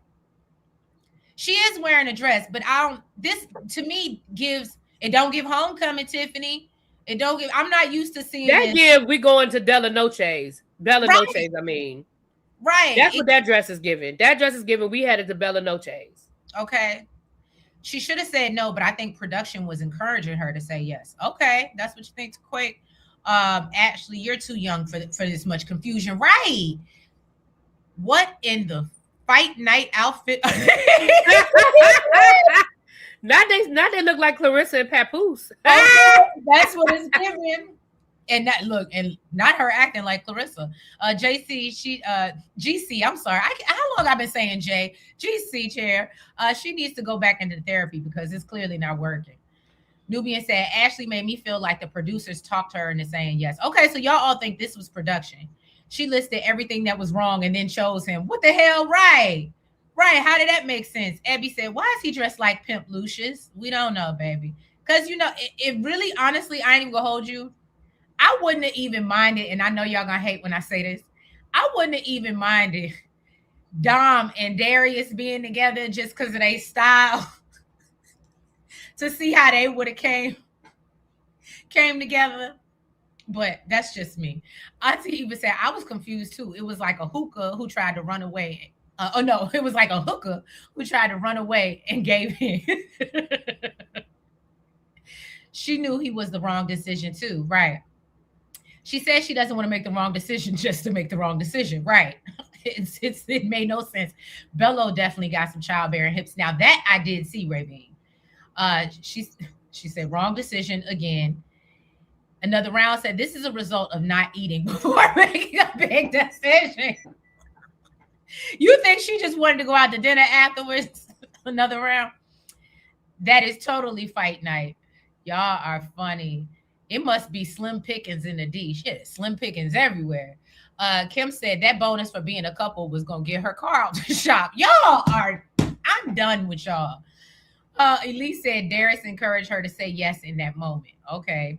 She is wearing a dress, but this to me it don't give homecoming, Tiffany. It don't give. I'm not used to seeing that. Give we going to Della Noche's. Noche's, I mean. Right. That's what that dress is giving. That dress is giving. We had it to Bella Noche's. Okay. She should have said no, but I think production was encouraging her to say yes. Okay, that's what you think's quick. Ashley, you're too young for this much confusion, right? What in the fight night outfit? Now they look like Clarissa and Papoose. Okay, that's what it's giving. And that look, and not her acting like Clarissa. GC, I'm sorry. How long I've been saying GC chair? She needs to go back into therapy because it's clearly not working. Nubian said, Ashley made me feel like the producers talked her into saying yes. Okay, so y'all all think this was production. She listed everything that was wrong and then chose him. What the hell? Right. How did that make sense? Abby said, why is he dressed like Pimp Lucius? We don't know, baby. Because, it really, honestly, I ain't even gonna hold you. I wouldn't have even minded, and I know y'all gonna hate when I say this, I wouldn't have even minded Dom and Darius being together just because of their style to see how they would have came together. But that's just me. Auntie even said, I was confused too. It was like a hookah who tried to run away. It was like a hooker who tried to run away and gave in. She knew he was the wrong decision too, right? She says she doesn't want to make the wrong decision just to make the wrong decision. Right. It made no sense. Bello definitely got some childbearing hips. Now that I did see, Ravine. She said wrong decision again. Another round said this is a result of not eating before making a big decision. You think she just wanted to go out to dinner afterwards? Another round. That is totally fight night. Y'all are funny. It must be slim pickings in the D. Shit, slim pickings everywhere. Kim said that bonus for being a couple was going to get her car out to shop. I'm done with y'all. Elise said Darius encouraged her to say yes in that moment. Okay.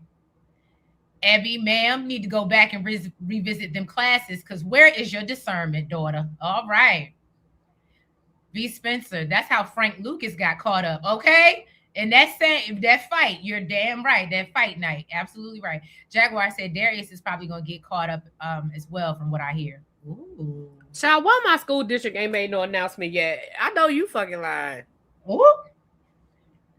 Abby, ma'am, need to go back and revisit them classes because where is your discernment, daughter? All right. V. Spencer, that's how Frank Lucas got caught up. Okay. And that fight, you're damn right. That fight night. Absolutely right. Jaguar said Darius is probably going to get caught up as well from what I hear. Ooh. Child, why my school district ain't made no announcement yet? I know you fucking lying. Ooh.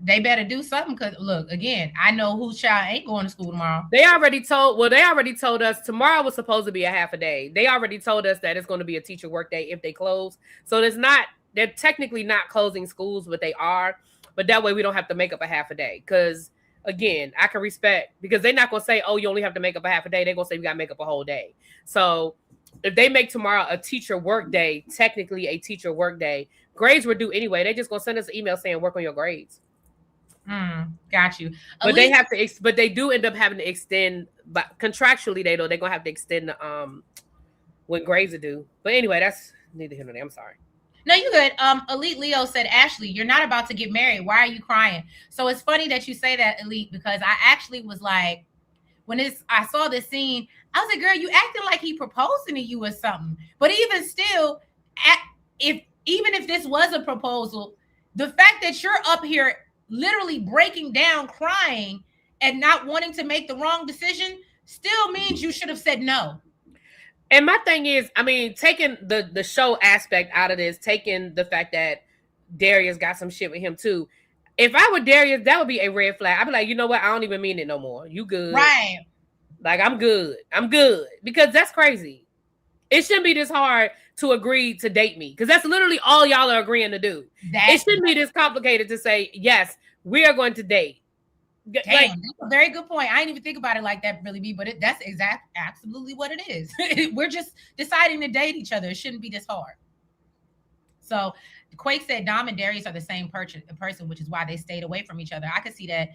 They better do something because, look, again, I know whose child ain't going to school tomorrow. They already told us tomorrow was supposed to be a half a day. They already told us that it's going to be a teacher work day if they close. So they're technically not closing schools, but they are. But that way we don't have to make up a half a day. Because, again, I can respect, because they're not going to say, oh, you only have to make up a half a day. They're going to say you got to make up a whole day. So if they make tomorrow a teacher work day, technically a teacher work day, grades were due anyway. They're just going to send us an email saying work on your grades. Got you. But they have to, but they do end up having to extend, but contractually they're going to have to extend the, when grades are due. But anyway, that's neither here nor there. I'm sorry. No, you good. Elite Leo said, Ashley, you're not about to get married. Why are you crying? So it's funny that you say that, Elite, because I actually was like, I saw this scene, I was like, girl, you acting like he proposing to you or something. But even still, even if this was a proposal, the fact that you're up here literally breaking down, crying, and not wanting to make the wrong decision still means you should have said no. And my thing is, I mean, taking the show aspect out of this, taking the fact that Darius got some shit with him too. If I were Darius, that would be a red flag. I'd be like, you know what? I don't even mean it no more. You good. Right. Like, I'm good. I'm good. Because that's crazy. It shouldn't be this hard to agree to date me. Because that's literally all y'all are agreeing to do. It shouldn't be this complicated to say, yes, we are going to date. Damn, like, that's a very good point. I didn't even think about it like that, really, but that's absolutely what it is. We're just deciding to date each other. It shouldn't be this hard. So Quake said Dom and Darius are the same person, which is why they stayed away from each other. I could see that.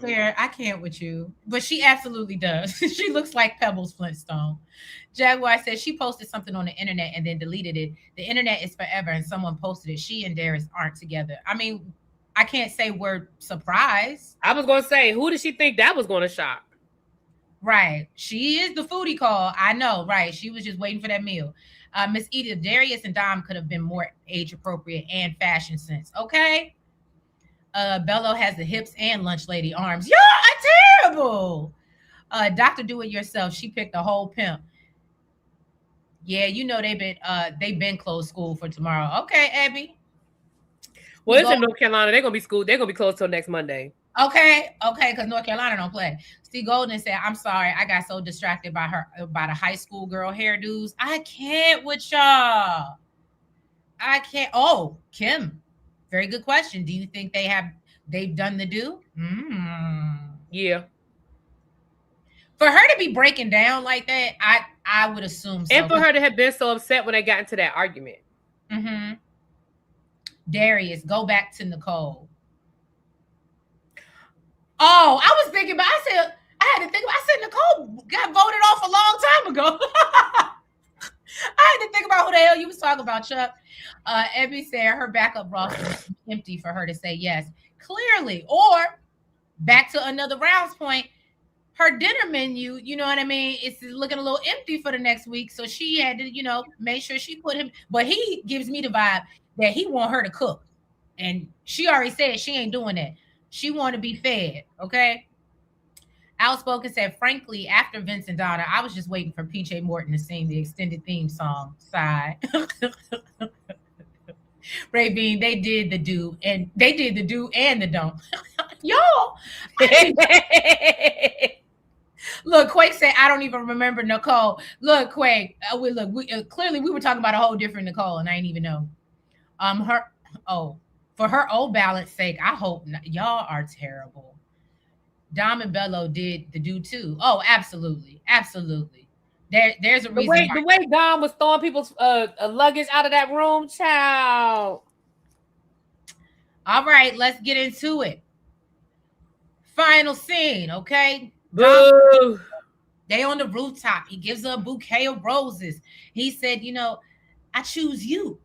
Fair, I can't with you, but she absolutely does. She looks like Pebbles Flintstone. Jaguar says she posted something on the internet and then deleted it. The internet is forever, and someone posted it. She and Darius aren't together. I mean, I can't say we're surprised. I was going to say, who did she think that was going to shock? Right. She is the foodie call. I know, right. She was just waiting for that meal. Miss Edith, Darius and Dom could have been more age appropriate and fashion sense. Okay. Bello has the hips and lunch lady arms. Y'all are terrible. Dr. Do It Yourself. She picked a whole pimp. Yeah, you know they've been closed school for tomorrow. Okay, Abby. Well, it's in North Carolina. They're gonna be closed till next Monday. Okay, because North Carolina don't play. Steve Golden said, "I'm sorry, I got so distracted by the high school girl hairdos. I can't with y'all. I can't." Oh, Kim, very good question. Do you think they've done the do? Yeah. For her to be breaking down like that, I would assume so. And for her to have been so upset when they got into that argument. Mm-hmm. Darius, go back to Nicole. Oh, I was thinking about, I said Nicole got voted off a long time ago. I had to think about who the hell you was talking about, Chuck. Ebby said her backup roster was empty for her to say yes. Clearly. Or, back to another round's point, her dinner menu, you know what I mean, it's looking a little empty for the next week. So she had to, make sure she put him. But he gives me the vibe that he want her to cook. And she already said she ain't doing that. She want to be fed, okay? Outspoken said, frankly, after Vince and Donna, I was just waiting for PJ Morton to sing the extended theme song. Sigh. Ray Bean, they did the do and the don't. Y'all. Look, Quake said, I don't even remember Nicole. Look, Quake, clearly we were talking about a whole different Nicole, and I didn't even know. For her old balance sake, I hope y'all are terrible. Dom and Bello did the do too. Oh, absolutely. Absolutely. There's a reason. The way Dom was throwing people's luggage out of that room, child. All right, let's get into it. Final scene, okay? Boo. They on the rooftop. He gives her a bouquet of roses. He said, I choose you.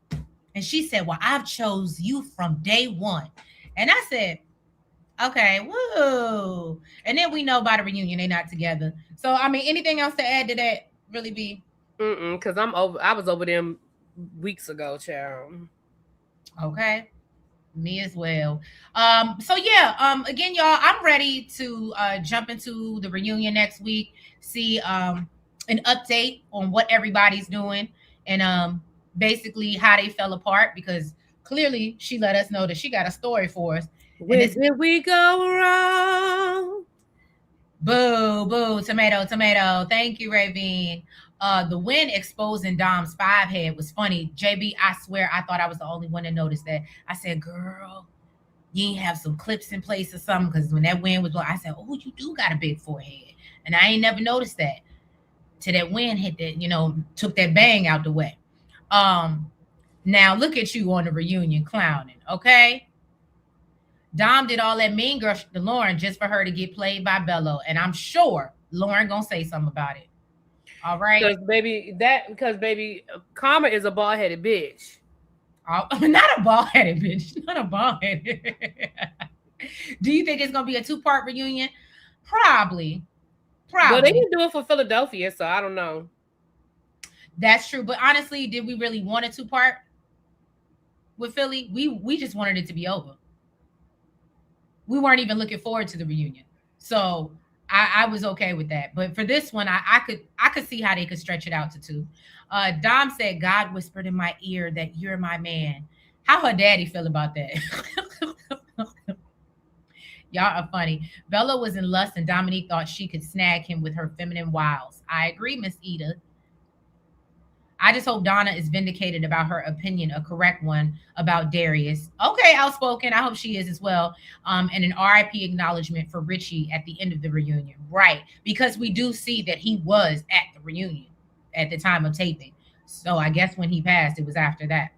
And she said, well, I've chose you from day one. And I said, okay, woo. And then we know by the reunion, they're not together. So, I mean, anything else to add to that, really be? Because I was over them weeks ago, child. Okay. Me as well. Again, y'all, I'm ready to jump into the reunion next week, see an update on what everybody's doing and basically how they fell apart, because clearly she let us know that she got a story for us. Where did we go wrong? Boo, boo, tomato, tomato. Thank you, Ravine. The win exposing Dom's 5 head was funny. JB, I swear I thought I was the only one that noticed that. I said, girl, you ain't have some clips in place or something, because when that win was blowing, I said, oh, you do got a big forehead. And I ain't never noticed that till that wind hit that, took that bang out the way. Now look at you on the reunion clowning, okay? Dom did all that mean girl to Lauren just for her to get played by Bello, and I'm sure Lauren gonna say something about it. All right, because baby, Karma is a bald-headed bitch. Not a bald-headed bitch. Not a bald-headed. Do you think it's gonna be a 2-part reunion? Probably. Well, they didn't do it for Philadelphia, so I don't know. That's true, but honestly, did we really want a 2-part with Philly? We just wanted it to be over. we weren't even looking forward to the reunion. So I was okay with that. But for this one, I could see how they could stretch it out to two. Dom said, God whispered in my ear that you're my man. How her daddy feel about that? Y'all are funny. Bella was in lust and Dominique thought she could snag him with her feminine wiles. I agree, Miss Eda. I just hope Donna is vindicated about her opinion, a correct one about Darius. Okay, outspoken. I hope she is as well. And an RIP acknowledgement for Richie at the end of the reunion. Right. Because we do see that he was at the reunion at the time of taping. So I guess when he passed, it was after that.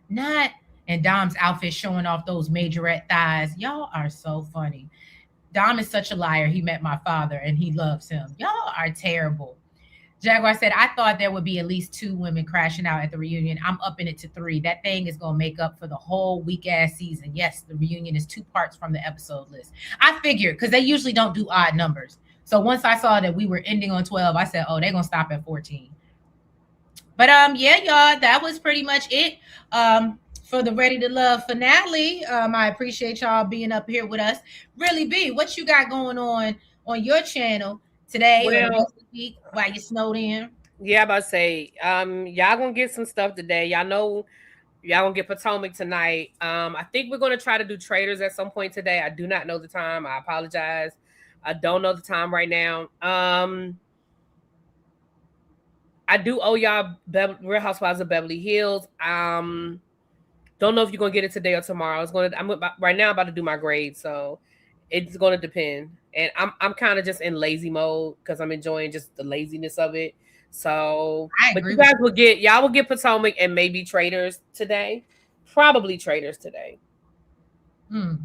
Not. And Dom's outfit showing off those majorette thighs. Y'all are so funny. Dom is such a liar. He met my father and he loves him. Y'all are terrible. Jaguar said, I thought there would be at least 2 women crashing out at the reunion. I'm upping it to 3. That thing is going to make up for the whole weak-ass season. Yes, the reunion is 2 parts from the episode list. I figured, because they usually don't do odd numbers. So once I saw that we were ending on 12, I said, oh, they're going to stop at 14. But yeah, y'all, that was pretty much it for the Ready to Love finale. I appreciate y'all being up here with us. Really, B, what you got going on your channel today or this week while you snowed in? Yeah, I'm about to say, y'all gonna get some stuff today. Y'all know y'all gonna get Potomac tonight. I think we're gonna try to do Traders at some point today. I do not know the time. I apologize. I don't know the time right now. I do owe y'all Real Housewives of Beverly Hills. Don't know if you're gonna get it today or tomorrow. I'm right now about to do my grade, so it's gonna depend. And I'm kind of just in lazy mode because I'm enjoying just the laziness of it. So, but you guys will get Potomac and maybe Traders today. Probably Traders today. All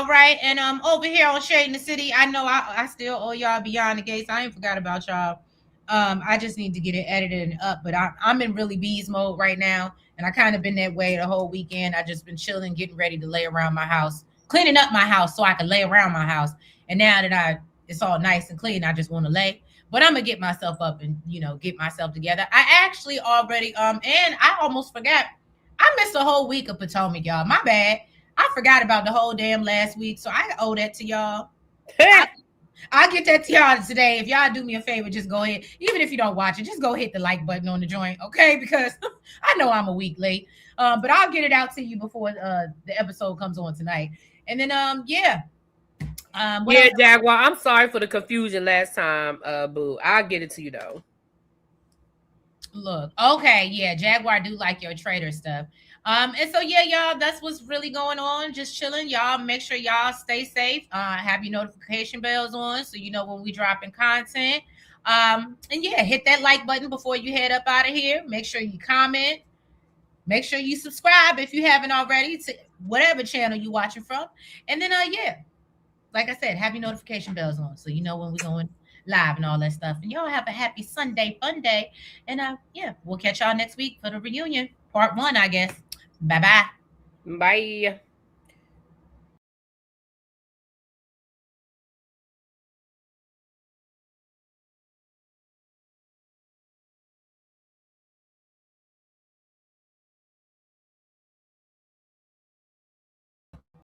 right, and over here on Shade in the City, I know I still owe y'all Beyond the Gates. I ain't forgot about y'all. I just need to get it edited and up, but I'm in really bees mode right now, and I kind of been that way the whole weekend. I just been chilling, getting ready to lay around my house, cleaning up my house so I can lay around my house. And now that it's all nice and clean, I just want to lay. But I'm gonna get myself up and get myself together. I actually already and I almost forgot. I missed a whole week of Potomac, y'all. My bad. I forgot about the whole damn last week, so I owe that to y'all. I'll get that to y'all today. If y'all do me a favor, just go ahead. Even if you don't watch it, just go hit the like button on the joint, okay? Because I know I'm a week late. But I'll get it out to you before the episode comes on tonight. And then yeah. Jaguar, I'm sorry for the confusion last time, boo. I'll get it to you though. Look, okay, yeah, Jaguar do like your trader stuff. And so yeah, y'all, that's what's really going on. Just chilling. Y'all make sure y'all stay safe. Have your notification bells on so you know when we dropping content. And yeah, hit that like button before you head up out of here. Make sure you comment. Make sure you subscribe if you haven't already to whatever channel you're watching from. And then yeah, like I said, have your notification bells on so you know when we're going live and all that stuff. And y'all have a happy Sunday fun day. And yeah, we'll catch y'all next week for the reunion part 1, I guess. Bye-bye. Bye.